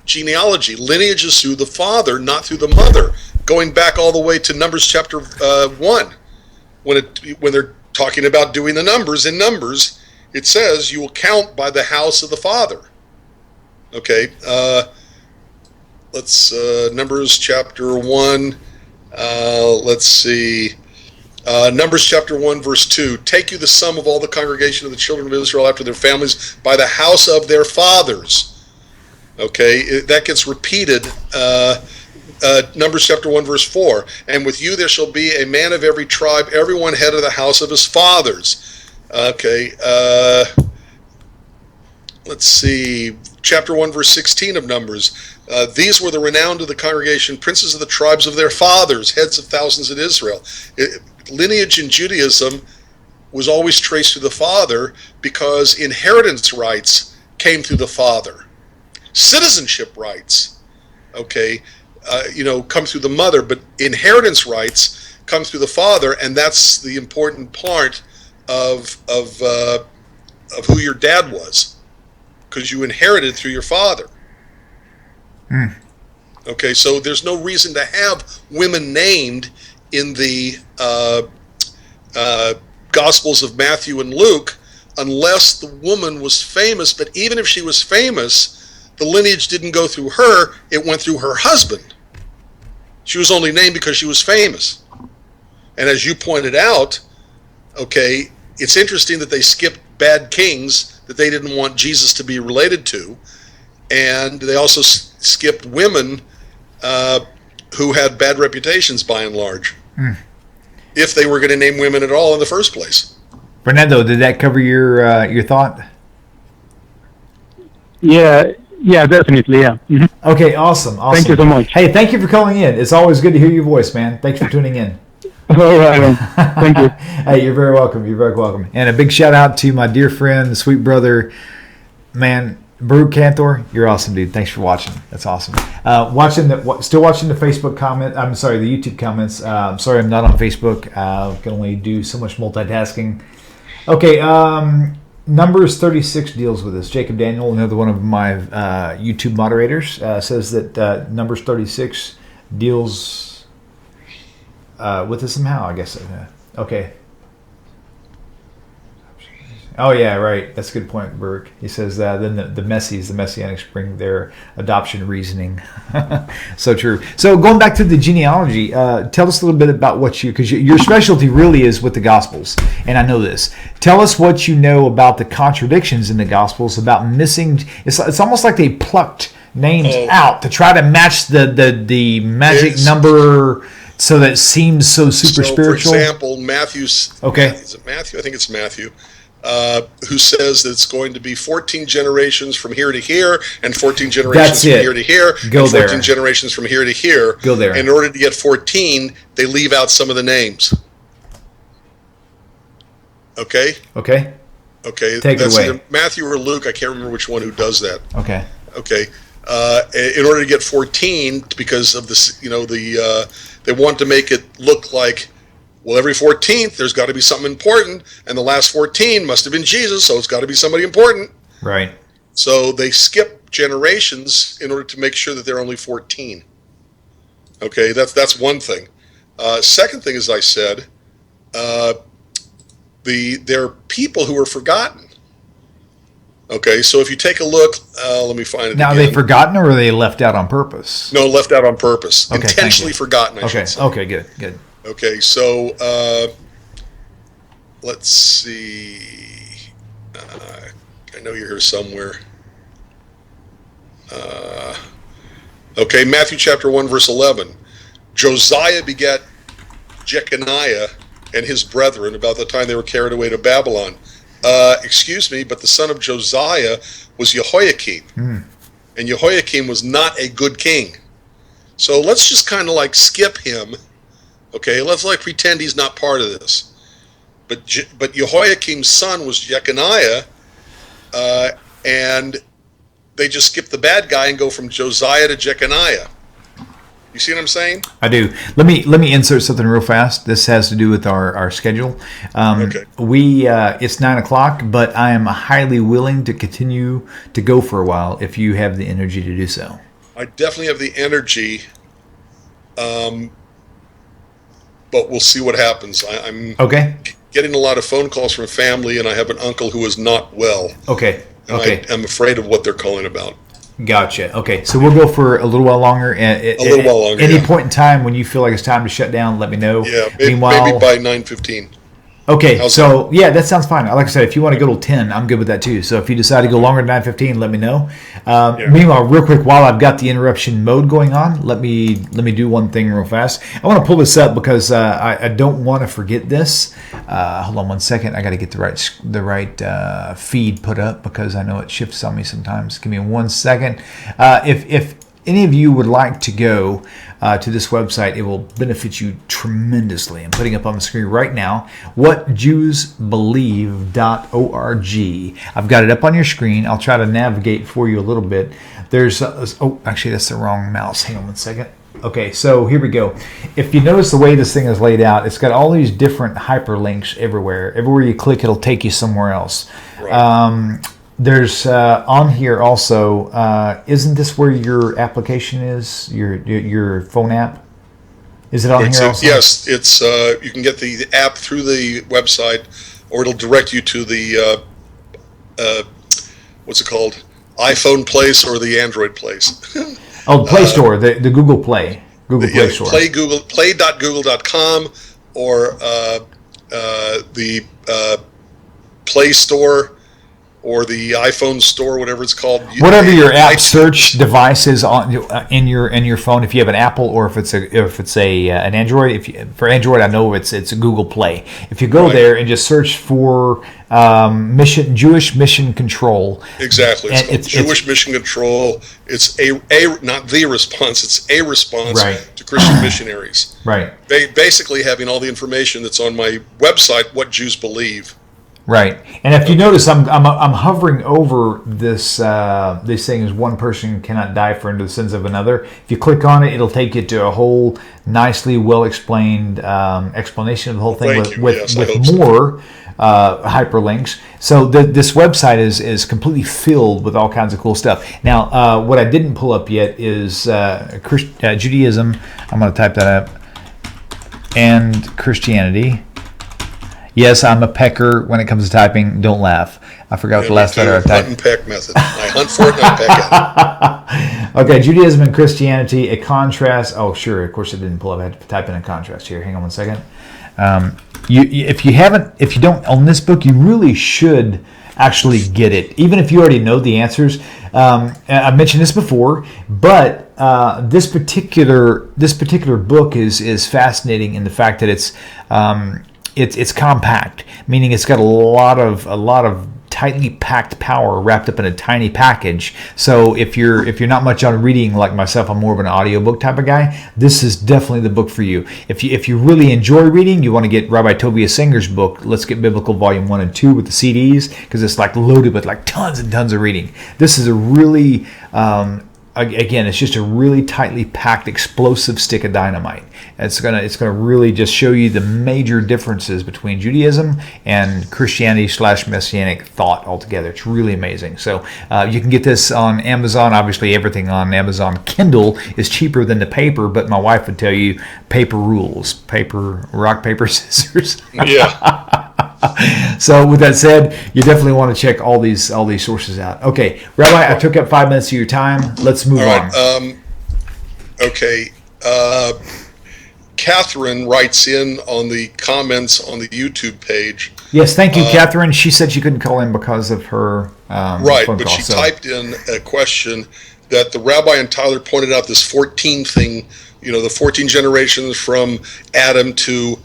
S2: genealogy. Lineage is through the father, not through the mother. Going back all the way to Numbers chapter 1, when they're talking about doing the numbers, in Numbers, it says you will count by the house of the father. Okay, let's Numbers chapter 1. Let's see. Numbers chapter 1, verse 2. Take you the sum of all the congregation of the children of Israel after their families by the house of their fathers. Okay, that gets repeated. Numbers chapter 1, verse 4. And with you there shall be a man of every tribe, everyone head of the house of his fathers. Okay, let's see. Chapter 1, verse 16 of Numbers. These were the renowned of the congregation, princes of the tribes of their fathers, heads of thousands in Israel. Lineage in Judaism was always traced to the father because inheritance rights came through the father. Citizenship rights, okay, come through the mother, but inheritance rights come through the father, and that's the important part of who your dad was, because you inherited through your father. Okay, so there's no reason to have women named in the Gospels of Matthew and Luke unless the woman was famous. But even if she was famous, the lineage didn't go through her, it went through her husband. She was only named because she was famous. And as you pointed out, okay, it's interesting that they skipped bad kings that they didn't want Jesus to be related to, and they also skipped women who had bad reputations by and large, if they were going to name women at all in the first place.
S1: Fernando, did that cover your thought?
S4: Yeah, definitely, yeah. Mm-hmm.
S1: Okay, awesome.
S4: Thank you so much.
S1: Hey, thank you for calling in. It's always good to hear your voice, man. Thanks for tuning in.
S4: All right, thank you.
S1: Hey, you're very welcome. You're very welcome. And a big shout out to my dear friend, the sweet brother, man, Baruch Cantor. You're awesome, dude. Thanks for watching. That's awesome. Still watching the Facebook comment. I'm sorry, the YouTube comments. I'm sorry, I'm not on Facebook. Can only do so much multitasking. Okay, Numbers 36 deals with this. Jacob Daniel, another one of my YouTube moderators, says that Numbers 36 deals with this somehow, I guess. Okay. Oh, yeah, right. That's a good point, Burke. He says then the Messianics bring their adoption reasoning. So true. So going back to the genealogy, tell us a little bit about because your specialty really is with the Gospels, and I know this. Tell us what you know about the contradictions in the Gospels, about missing. It's almost like they plucked names out to try to match the magic number so that it seems so super spiritual.
S2: For example, Matthew's.
S1: Okay.
S2: Is it Matthew? I think it's Matthew. Who says that it's going to be 14 generations from here to here, and 14 generations from here to here, and 14 generations from here to here.
S1: Go there.
S2: In order to get 14, they leave out some of the names. Okay?
S1: Okay. Take it away.
S2: Either Matthew or Luke. I can't remember which one who does that.
S1: Okay.
S2: In order to get 14, because of this, they want to make it look like, well, every 14th, there's got to be something important, and the last 14 must have been Jesus, so it's got to be somebody important.
S1: Right.
S2: So they skip generations in order to make sure that they're only 14. Okay, that's one thing. Second thing, as I said, there are people who are forgotten. Okay, so if you take a look, let me find it.
S1: Now, are they forgotten or are they left out on purpose?
S2: No, left out on purpose.
S1: Okay,
S2: intentionally forgotten, I should say.
S1: Okay, good.
S2: Okay, so let's see. I know you're here somewhere. Okay, Matthew chapter 1, verse 11. Josiah begat Jeconiah and his brethren about the time they were carried away to Babylon. Excuse me, but the son of Josiah was Jehoiakim. And Jehoiakim was not a good king. So let's just kind of like skip him. Okay, let's like pretend he's not part of this. But Jehoiakim's son was Jeconiah, and they just skip the bad guy and go from Josiah to Jeconiah. You see what I'm saying?
S1: I do. Let me insert something real fast. This has to do with our schedule.
S2: Okay.
S1: It's 9:00, but I am highly willing to continue to go for a while if you have the energy to do so.
S2: I definitely have the energy. But we'll see what happens. I'm getting a lot of phone calls from family, and I have an uncle who is not well.
S1: Okay.
S2: I'm afraid of what they're calling about.
S1: Gotcha. Okay, so we'll go for a little while longer. Any point in time when you feel like it's time to shut down, let me know.
S2: Yeah, maybe by 9:15.
S1: Okay, that sounds fine. Like I said, if you want to go till 10, I'm good with that too. So if you decide to go longer than 9:15, let me know. Meanwhile, real quick, while I've got the interruption mode going on, let me do one thing real fast. I want to pull this up because I don't want to forget this. Hold on one second. I got to get the right feed put up because I know it shifts on me sometimes. Give me 1 second. If any of you would like to go to this website, it will benefit you tremendously. I'm putting up on the screen right now, whatjewsbelieve.org. I've got it up on your screen. I'll try to navigate for you a little bit. Actually, that's the wrong mouse. Hang on 1 second. Okay, so here we go. If you notice the way this thing is laid out, it's got all these different hyperlinks everywhere. Everywhere you click, it'll take you somewhere else. Right. There's on here also. Isn't this where your application is? Your phone app? Is it on here also?
S2: Yes, it's. You can get the app through the website, or it'll direct you to the what's it called? iPhone place or the Android place.
S1: Oh, the Play Store, the Google Play, Play Store.
S2: Play.google.com or the Play Store. or the iPhone store, whatever it's called.
S1: Whatever your app search device is on in your phone, if you have an Apple or if it's an Android. For Android, I know it's Google Play. If you go there and just search for Jewish Mission Control.
S2: Exactly. It's Jewish Mission Control. It's a not the response. It's a response to Christian missionaries.
S1: Right.
S2: Basically having all the information that's on my website, what Jews believe.
S1: Right, and if you notice, I'm hovering over this thing is one person cannot die for the sins of another. If you click on it, it'll take you to a whole nicely well explained explanation of the whole thing with more hyperlinks. So this website is completely filled with all kinds of cool stuff. Now, what I didn't pull up yet is Judaism. I'm going to type that up, and Christianity. Yes, I'm a pecker when it comes to typing. Don't laugh. I forgot what the last letter I typed.
S2: Hunt and peck method. I hunt for it and I peck it.
S1: Okay, Judaism and Christianity, a contrast. Oh, sure. Of course, it didn't pull up. I had to type in a contrast here. Hang on one second. If you don't own this book, you really should actually get it, even if you already know the answers. I've mentioned this before, but this particular book is fascinating in the fact that it's compact, meaning it's got a lot of tightly packed power wrapped up in a tiny package. So if you're not much on reading like myself, I'm more of an audiobook type of guy, this is definitely the book for you. If you really enjoy reading, you want to get Rabbi Tobias Singer's book, Let's Get Biblical Volume 1 and 2 with the CDs, because it's like loaded with like tons and tons of reading. This is a really again, it's just a really tightly packed, explosive stick of dynamite. It's gonna really just show you the major differences between Judaism and Christianity / Messianic thought altogether. It's really amazing. So you can get this on Amazon. Obviously, everything on Amazon Kindle is cheaper than the paper, but my wife would tell you paper rules. Rock, paper, scissors.
S2: Yeah.
S1: So with that said, you definitely want to check all these sources out. Okay, Rabbi, I took up 5 minutes of your time. Let's move on.
S2: Okay. Catherine writes in on the comments on the YouTube page.
S1: Yes, thank you, Catherine. She said she couldn't call in because of her
S2: right,
S1: phone
S2: but
S1: call,
S2: she typed in a question that the Rabbi and Tyler pointed out this 14 thing, the 14 generations from Adam to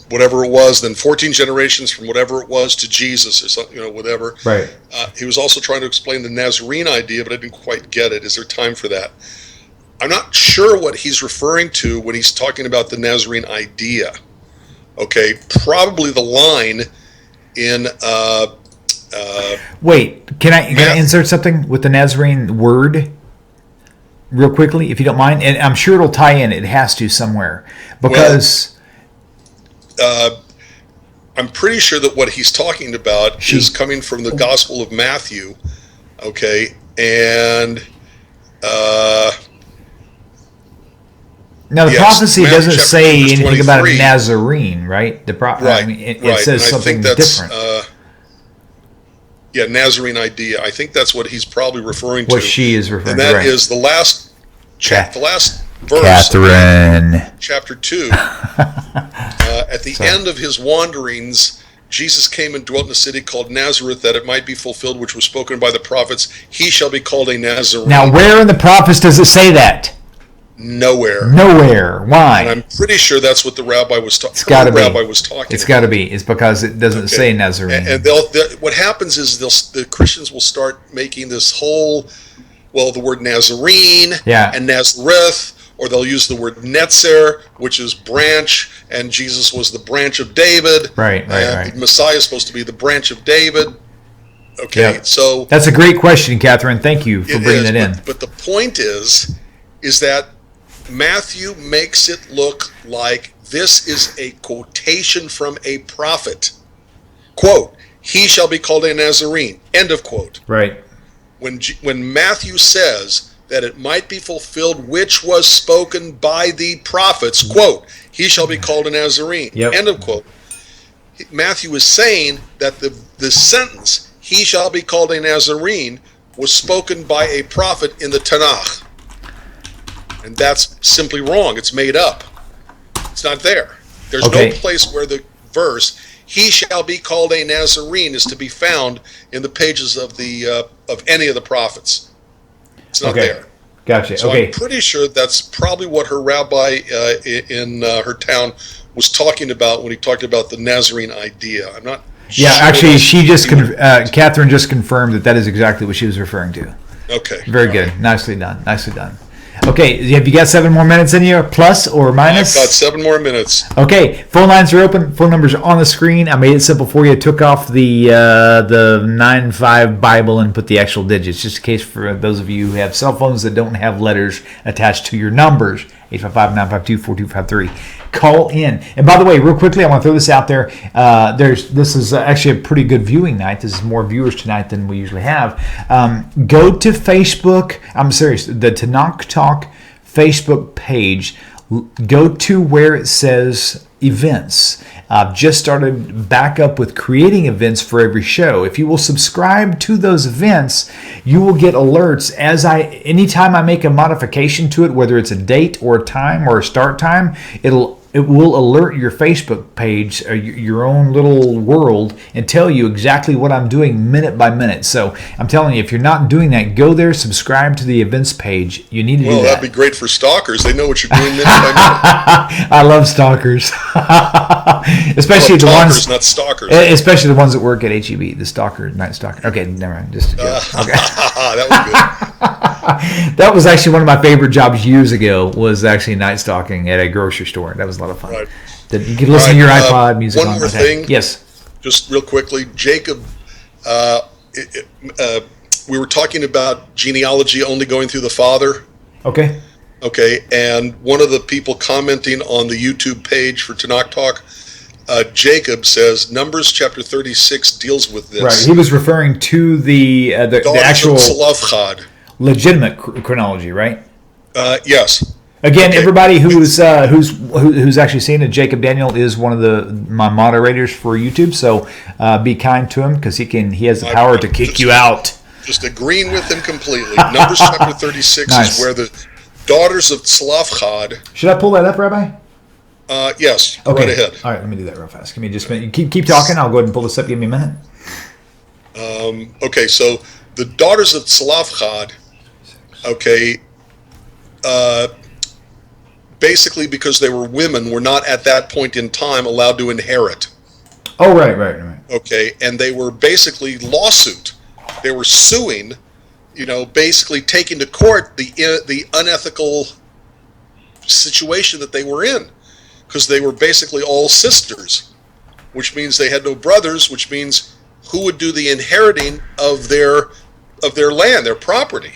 S2: whatever it was, then 14 generations from whatever it was to Jesus or something, whatever.
S1: Right.
S2: He was also trying to explain the Nazarene idea, but I didn't quite get it. Is there time for that? I'm not sure what he's referring to when he's talking about the Nazarene idea. Okay, probably the line in...
S1: Wait, can I insert something with the Nazarene word real quickly, if you don't mind? And I'm sure it'll tie in. It has to somewhere. Because...
S2: I'm pretty sure that what he's talking about is coming from the Gospel of Matthew, okay, and
S1: now the prophecy doesn't say anything about a
S2: 23.
S1: Nazarene, right? It says something different.
S2: Nazarene idea. I think that's what he's probably referring to.
S1: What she is referring
S2: to, and that
S1: right.
S2: is the last verse,
S1: Catherine.
S2: Chapter 2. At the end of his wanderings, Jesus came and dwelt in a city called Nazareth, that it might be fulfilled, which was spoken by the prophets. He shall be called a Nazarene.
S1: Now, where in the prophets does it say that?
S2: Nowhere.
S1: Why?
S2: And I'm pretty sure that's what the rabbi was talking. It's
S1: got to be. It's because it doesn't say Nazarene.
S2: And what happens is the Christians will start making this whole, the word Nazarene and Nazareth. Or they'll use the word Netzer, which is branch, and Jesus was the branch of David.
S1: Right.
S2: The Messiah is supposed to be the branch of David. Okay, so...
S1: That's a great question, Catherine. Thank you for bringing that in.
S2: But the point is that Matthew makes it look like this is a quotation from a prophet. Quote, he shall be called a Nazarene. End of quote.
S1: Right.
S2: When Matthew says... that it might be fulfilled which was spoken by the prophets, quote, he shall be called a Nazarene, end of quote. Matthew is saying that the sentence, he shall be called a Nazarene, was spoken by a prophet in the Tanakh. And that's simply wrong. It's made up. It's not there. There's no place where the verse, he shall be called a Nazarene is to be found in the pages of the of any of the prophets. It's not there.
S1: Gotcha.
S2: So
S1: Okay.
S2: I'm pretty sure that's probably what her rabbi in her town was talking about when he talked about the Nazarene idea. I'm not.
S1: Yeah,
S2: sure
S1: actually, Catherine just confirmed that is exactly what she was referring to.
S2: Okay.
S1: Very good. Right. Nicely done. Nicely done. Okay, have you got 7 more minutes in you, plus or minus?
S2: I've got 7 more minutes.
S1: Okay, phone lines are open. Phone numbers are on the screen. I made it simple for you. Took off the 9-5 Bible and put the actual digits, just in case for those of you who have cell phones that don't have letters attached to your numbers. 855-952-4253. Call in. And by the way, real quickly, I want to throw this out there. This is actually a pretty good viewing night. This is more viewers tonight than we usually have. Go to Facebook. I'm serious. The Tanakh Talk Facebook page. Go to where it says events. I've just started back up with creating events for every show. If you will subscribe to those events, you will get alerts anytime I make a modification to it, whether it's a date or a time or a start time, it will alert your Facebook page, or your own little world, and tell you exactly what I'm doing minute by minute. So I'm telling you, if you're not doing that, go there, subscribe to the events page. You need to do that.
S2: Well, that'd be great for stalkers. They know what you're doing minute by minute.
S1: I love stalkers. Especially the
S2: talkers,
S1: ones,
S2: not stalkers.
S1: Especially the ones that work at HEB, the stalker, night stalker. Okay, never mind. Just a joke. Okay.
S2: That was good.
S1: That was actually one of my favorite jobs years ago. Was actually night stalking at a grocery store. That was a lot of fun.
S2: Right.
S1: That you could listen to your iPod music.
S2: One more thing.
S1: Yes.
S2: Just real quickly, Jacob. We were talking about genealogy only going through the father.
S1: Okay.
S2: Okay, and one of the people commenting on the YouTube page for Tanakh Talk, Jacob says Numbers chapter 36 deals with this.
S1: Right. He was referring to the actual
S2: Salafchad.
S1: Legitimate chronology, right?
S2: Yes.
S1: Again,
S2: Okay.
S1: everybody who's actually seeing it, Jacob Daniel is one of my moderators for YouTube. So be kind to him because he has the power to kick you out.
S2: Just agreeing with him completely. Numbers chapter 36
S1: Nice.
S2: is where the daughters of Salafchad.
S1: Should I pull that up, Rabbi?
S2: Yes. Go
S1: Okay.
S2: right ahead.
S1: All right, let me do that real fast. Give me just a minute. Keep talking. I'll go ahead and pull this up. Give me a minute.
S2: Okay, so the daughters of Salafchad. Okay. Basically, because they were women, were not at that point in time allowed to inherit.
S1: Oh, right.
S2: Okay, and they were basically lawsuit. They were suing, basically taking to court the unethical situation that they were in, because they were basically all sisters, which means they had no brothers, which means who would do the inheriting of their land, their property,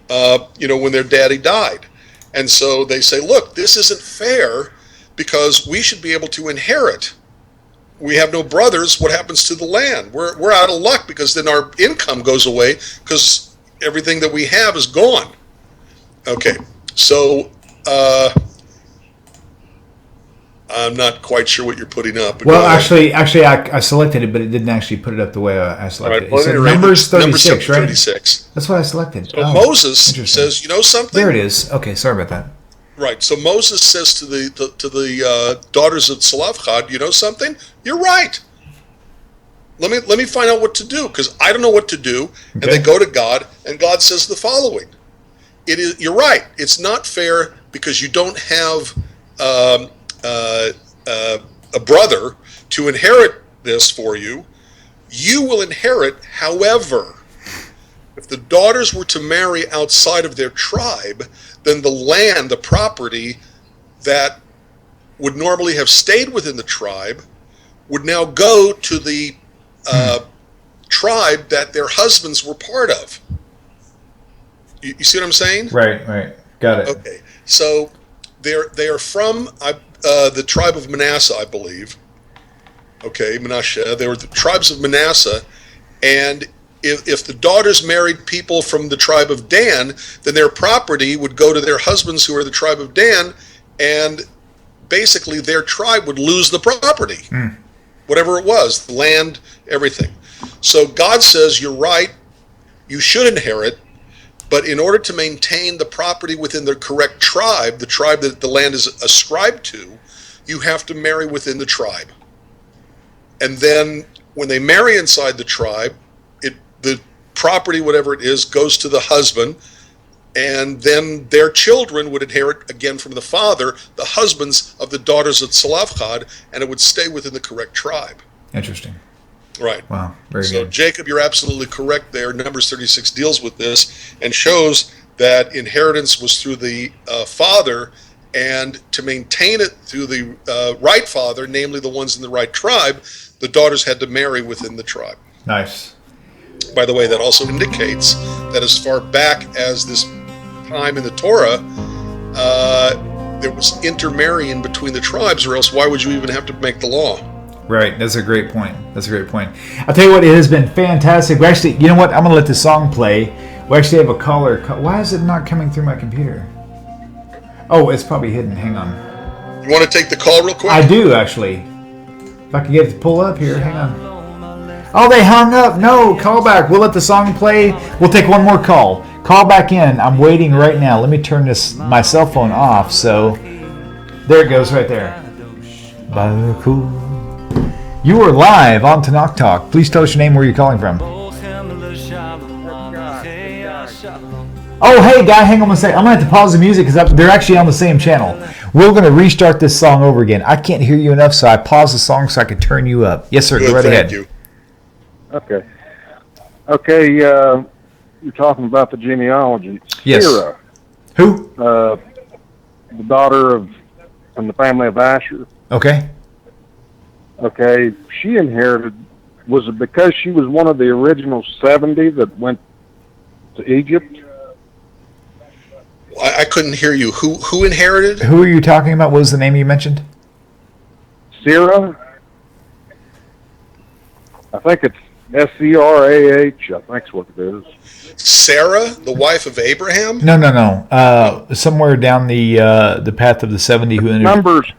S2: when their daddy died. And so they say, look, this isn't fair because we should be able to inherit. We have no brothers. What happens to the land? We're out of luck because then our income goes away because everything that we have is gone. Okay, so I'm not quite sure what you're putting up.
S1: Well, actually, I selected it, but it didn't actually put it up the way I selected it. It said Numbers 36, right?
S2: 36.
S1: That's what I selected.
S2: So Moses says, something?
S1: There it is. Okay, sorry about that.
S2: Right. So Moses says to the daughters of Salafchad, something? You're right. Let me find out what to do because I don't know what to do. Okay. And they go to God, and God says the following: You're right. It's not fair because you don't have a brother to inherit this for you. You will inherit, however, if the daughters were to marry outside of their tribe, then the land, the property that would normally have stayed within the tribe would now go to the tribe that their husbands were part of. You see what I'm saying?
S1: Right. Got it.
S2: Okay. So they are from the tribe of Manasseh, I believe. Okay, Manasseh. They were the tribes of Manasseh, and if the daughters married people from the tribe of Dan, then their property would go to their husbands who are the tribe of Dan, and basically their tribe would lose the property, whatever it was, the land, everything. So God says, you're right, you should inherit, but in order to maintain the property within the correct tribe, the tribe that the land is ascribed to, you have to marry within the tribe. And then when they marry inside the tribe, the property, whatever it is, goes to the husband, and then their children would inherit again from the father, the husbands of the daughters of Zelophehad, and it would stay within the correct tribe.
S1: Interesting.
S2: Right.
S1: Wow. Very
S2: So,
S1: good.
S2: Jacob, you're absolutely correct there. Numbers 36 deals with this and shows that inheritance was through the father, and to maintain it through the right father, namely the ones in the right tribe, the daughters had to marry within the tribe.
S1: Nice.
S2: By the way, that also indicates that as far back as this time in the Torah, there was intermarrying between the tribes, or else why would you even have to make the law?
S1: Right. That's a great point. I'll tell you what, it has been fantastic. We actually, you know what? I'm going to let the song play. We actually have a caller. Why is it not coming through my computer? Oh, it's probably hidden. Hang on.
S2: You want to take the call real quick?
S1: I do, actually. If I can get it to pull up here. Hang on. Oh, they hung up. No, call back. We'll let the song play. We'll take one more call. Call back in. I'm waiting right now. Let me turn my cell phone off. So, there it goes right there. You are live on Tanakh Talk. Please tell us your name, where you're calling from. Oh, hey, guy, hang on a second. I'm going to have to pause the music because they're actually on the same channel. We're going to restart this song over again. I can't hear you enough, so I paused the song so I could turn you up. Yes, sir.
S2: Good,
S1: go right ahead.
S2: Thank you.
S3: Okay, you're talking about the genealogy.
S1: Yes.
S3: Sarah,
S1: Who?
S3: the daughter from the family of Asher.
S1: Okay.
S3: Okay, she inherited, was it because she was one of the original 70 that went to Egypt?
S2: I couldn't hear you. Who inherited?
S1: Who are you talking about? What was the name you mentioned?
S3: Sarah? I think it's S-E-R-A-H, I think's what it is.
S2: Sarah, the wife of Abraham?
S1: No. Somewhere down the path of the 70 who entered.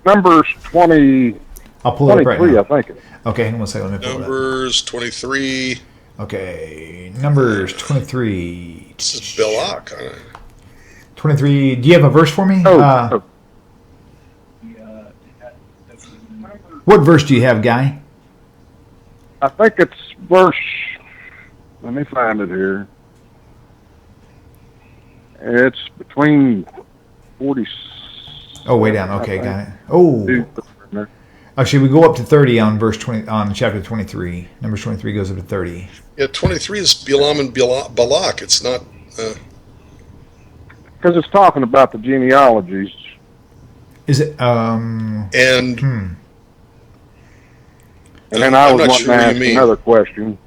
S3: Numbers 20,
S1: I'll pull it up right
S3: 23,
S1: now.
S3: I think it is.
S1: Okay, hang on one second. Let me pull it up.
S2: Numbers 23.
S1: Okay, Numbers 23.
S2: This is Bilak.
S1: 23. Do you have a verse for me? What verse do you have, Guy?
S3: I think it's verse, let me find it here. It's between 40.
S1: Oh, way down. Okay, got it. Oh, actually, we go up to 30 on verse 20 on chapter 23. Numbers 23 goes up to 30.
S2: Yeah, 23 is Bilam and Balak. It's not.
S3: Because it's talking about the genealogies.
S1: Is it?
S3: And then I
S2: I'm
S3: was
S2: not
S3: wanting
S2: sure
S3: to
S2: what you
S3: ask
S2: mean.
S3: another question.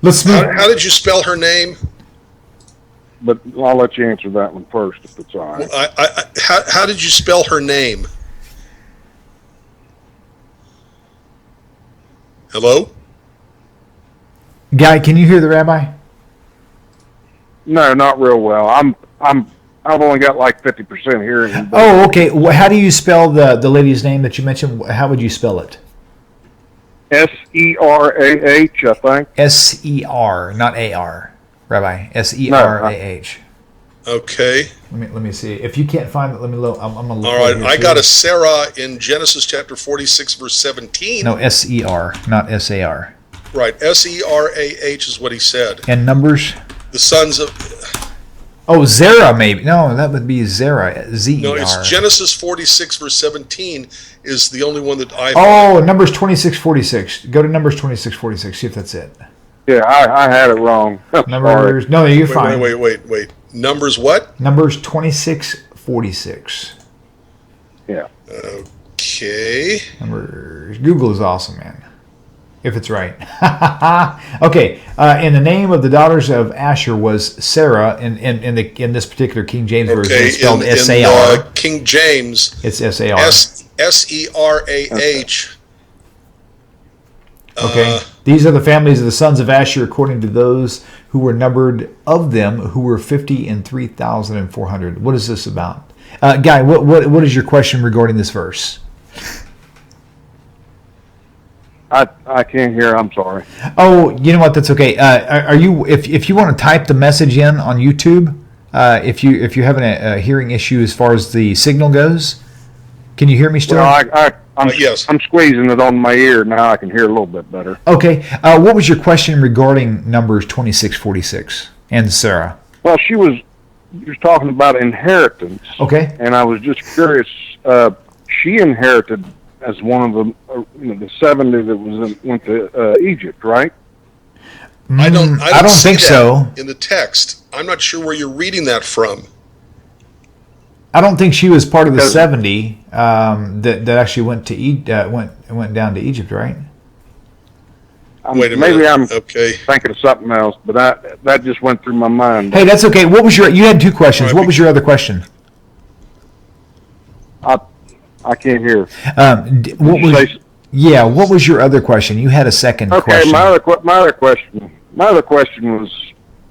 S1: Let's move.
S2: How did you spell her name?
S3: But I'll let you answer that one first, if it's all right.
S2: How did you spell her name? Hello?
S1: Guy, can you hear the rabbi?
S3: No, not real well. I've only got like 50% hearing.
S1: Oh, okay. How do you spell the lady's name that you mentioned? How would you spell it?
S3: S-E-R-A-H, I think.
S1: S-E-R, not A-R. Rabbi, S-E-R-A-H.
S2: Okay.
S1: Let me see. If you can't find it, let me look. I'm gonna look.
S2: All right.
S1: here
S2: I
S1: too.
S2: got a Sarah in Genesis chapter 46, verse 17.
S1: No, S-E-R, not S-A-R.
S2: Right. S-E-R-A-H is what he said.
S1: And Numbers?
S2: The sons of...
S1: Oh, Zerah, maybe. No, that would be Zerah. Z-E-R.
S2: No, it's Genesis 46, verse 17 is the only one that I...
S1: Oh, Numbers 26:46. Go to Numbers 26:46. See if that's it.
S3: Yeah, I had it wrong.
S1: Numbers.
S3: Sorry.
S1: No, you're fine.
S2: Wait. Numbers what?
S1: Numbers 26:46.
S3: Yeah.
S2: Okay.
S1: Numbers. Google is awesome, man. If it's right. Okay. And the name of the daughters of Asher was Sarah. In this particular King James version, it's spelled S-A-R.
S2: In King James,
S1: It's S-A-R.
S2: S-E-R-A-H.
S1: Okay. These are the families of the sons of Asher according to those who were numbered of them, who were 50 and 3,400. What is this about? Guy, what is your question regarding this verse?
S3: I can't hear. I'm sorry.
S1: Oh, you know what? That's okay. Are you if you want to type the message in on YouTube, if you're having a hearing issue as far as the signal goes, Can you hear me still?
S3: Well,
S2: Yes.
S3: I'm squeezing it on my ear now. I can hear a little bit better.
S1: Okay. What was your question regarding Numbers 26:46 and Sarah?
S3: Well, she was talking about inheritance.
S1: Okay.
S3: And I was just curious. She inherited as one of the 70 that went to Egypt, right?
S2: I don't see
S1: think
S2: that
S1: so.
S2: in the text. I'm not sure where you're reading that from.
S1: I don't think she was part of the 70 that actually went to went down to Egypt, right?
S2: Wait a
S3: maybe
S2: minute.
S3: I'm
S2: Okay.
S3: thinking of something else, but that just went through my mind.
S1: Hey, that's okay. What was you had two questions.
S2: Right,
S1: What was your other question?
S3: I can't hear.
S1: What was your other question? You had a second question.
S3: My other question was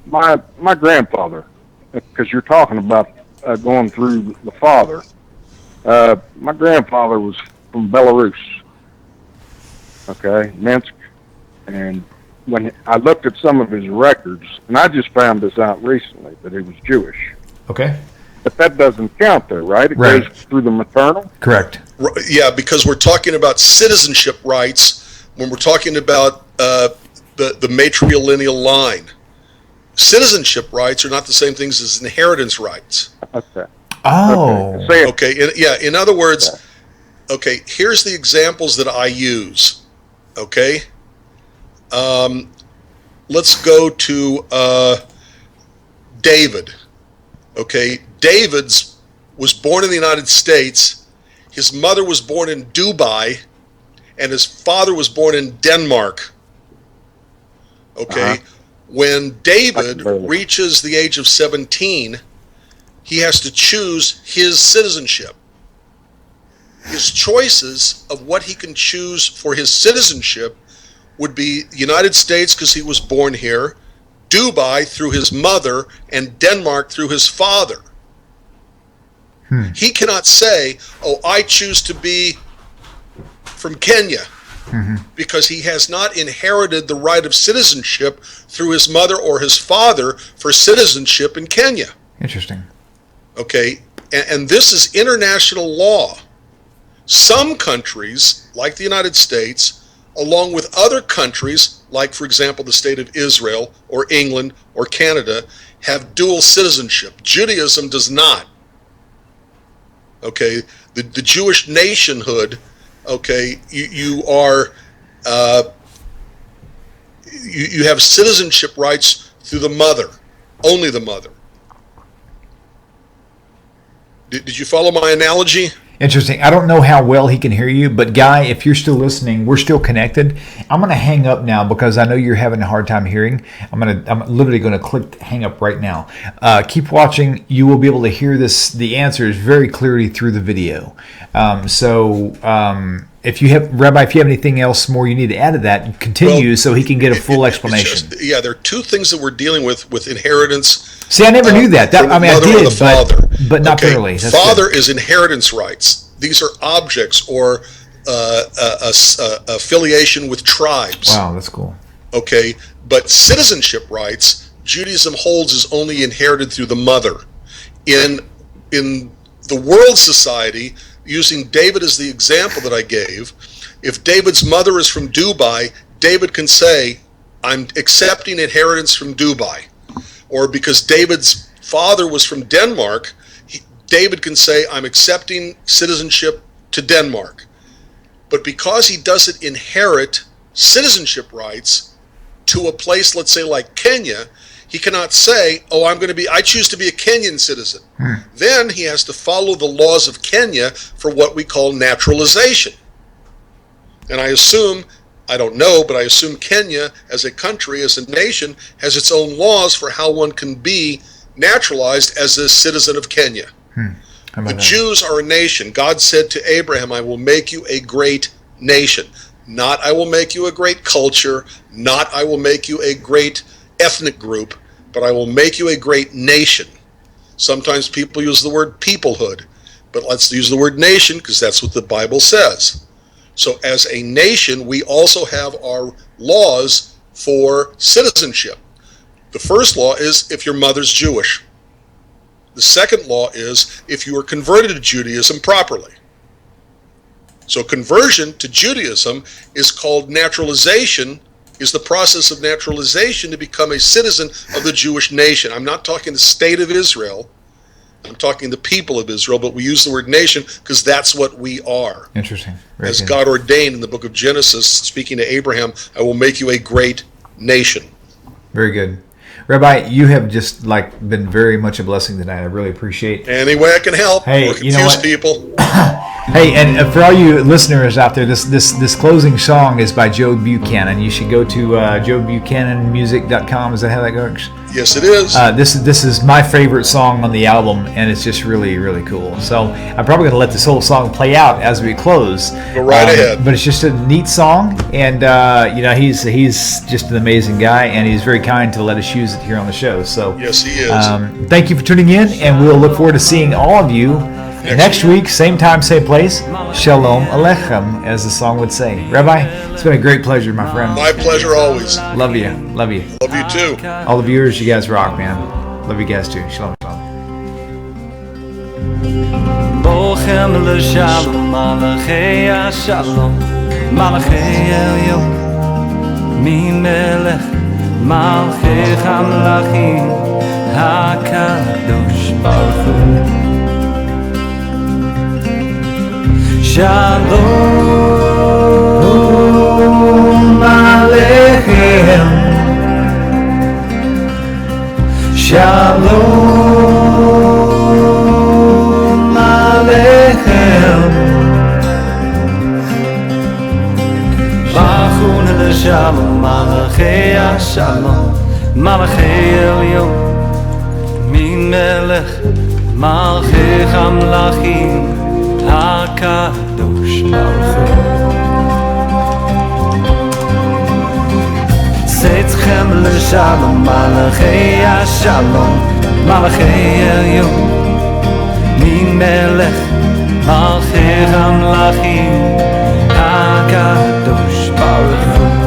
S3: my grandfather, because you're talking about going through the father. My grandfather was from Belarus. Okay, Minsk. And when I looked at some of his records, and I just found this out recently, that he was Jewish.
S1: Okay.
S3: But that doesn't count there, right? It
S1: Right.
S3: goes through the maternal?
S1: Correct.
S2: Yeah, because we're talking about citizenship rights when we're talking about the matrilineal line. Citizenship rights are not the same things as inheritance rights.
S3: Okay.
S1: Oh.
S3: Okay. Say it.
S2: Okay. In other words, okay, here's the examples that I use. Okay. Let's go to David. Okay. David was born in the United States. His mother was born in Dubai, and his father was born in Denmark. Okay. When David reaches the age of 17, he has to choose his citizenship. His choices of what he can choose for his citizenship would be the United States because he was born here, Dubai through his mother, and Denmark through his father. He cannot say, oh, I choose to be from Kenya, because he has not inherited the right of citizenship through his mother or his father for citizenship in Kenya.
S1: Interesting.
S2: Okay, and this is international law. Some countries, like the United States, along with other countries, like, for example, the state of Israel or England or Canada, have dual citizenship. Judaism does not. Okay, the Jewish nationhood, okay, you have citizenship rights through the mother, only the mother. Did you follow my analogy?
S1: Interesting. I don't know how well he can hear you, but Guy, if you're still listening, we're still connected. I'm going to hang up now because I know you're having a hard time hearing. I'm literally going to click hang up right now. Keep watching. You will be able to hear the answers very clearly through the video. If you have, Rabbi, if you have anything else more you need to add to that, continue so he can get a full explanation.
S2: There are two things that we're dealing with inheritance.
S1: See, I never knew that. I did, but not thoroughly.
S2: That's father good. Is inheritance rights. These are objects or affiliation with tribes.
S1: Wow, that's cool.
S2: Okay, but citizenship rights, Judaism holds, is only inherited through the mother. In the world society, using David as the example that I gave, if David's mother is from Dubai, David can say, I'm accepting inheritance from Dubai. Or because David's father was from Denmark, David can say, I'm accepting citizenship to Denmark. But because he doesn't inherit citizenship rights to a place, let's say like Kenya, he cannot say, oh, I choose to be a Kenyan citizen. Then he has to follow the laws of Kenya for what we call naturalization. And I don't know, but I assume Kenya as a country, as a nation, has its own laws for how one can be naturalized as a citizen of Kenya. The Jews are a nation. God said to Abraham, I will make you a great nation. Not I will make you a great culture, not I will make you a great ethnic group, but I will make you a great nation. Sometimes people use the word peoplehood, but let's use the word nation because that's what the Bible says. So as a nation, we also have our laws for citizenship. The first law is if your mother's Jewish. The second law is if you are converted to Judaism properly. So conversion to Judaism is called naturalization, is the process of naturalization to become a citizen of the Jewish nation. I'm not talking the state of Israel. I'm talking the people of Israel, but we use the word nation because that's what we are.
S1: Interesting. Very
S2: As
S1: good.
S2: God ordained in the book of Genesis, speaking to Abraham, I will make you a great nation.
S1: Very good. Rabbi, you have just been very much a blessing tonight. I really appreciate
S2: Any way I can help
S1: Hey,
S2: or
S1: you know
S2: confuse
S1: what?
S2: people.
S1: Hey, and for all you listeners out there, this closing song is by Joe Buchanan. You should go to joebuchananmusic.com. Is that how that works?
S2: Yes, it is.
S1: This is my favorite song on the album, and it's just really, really cool. So I'm probably going to let this whole song play out as we close.
S2: Go right ahead.
S1: But it's just a neat song, and he's just an amazing guy, and he's very kind to let us use it here on the show. So
S2: Yes, he is.
S1: Thank you for tuning in, and we'll look forward to seeing all of you next week, same time, same place. Shalom Aleichem, as the song would say. Rabbi, it's been a great pleasure, my friend.
S2: My pleasure always.
S1: Love you. Love you.
S2: Love you too.
S1: All the viewers, you guys rock, man. Love you guys too. Shalom, shalom.
S5: Bochem l'shalom, malachei ha-shalom, malachei el-yom, min melech, malachei hamlachim, hakadosh baruch hu. Shalom Aleichem, Shalom Aleichem, Bachun l'shalom, malachei ha-shalom, malachei el-yom, min melech, malachei hamlachim, HaKadosh Baruch Hu. Tzedchem l'shalom, malachei ha-shalom, malachei el-yom, min melech, malachei hamlachim, HaKadosh Baruch Hu.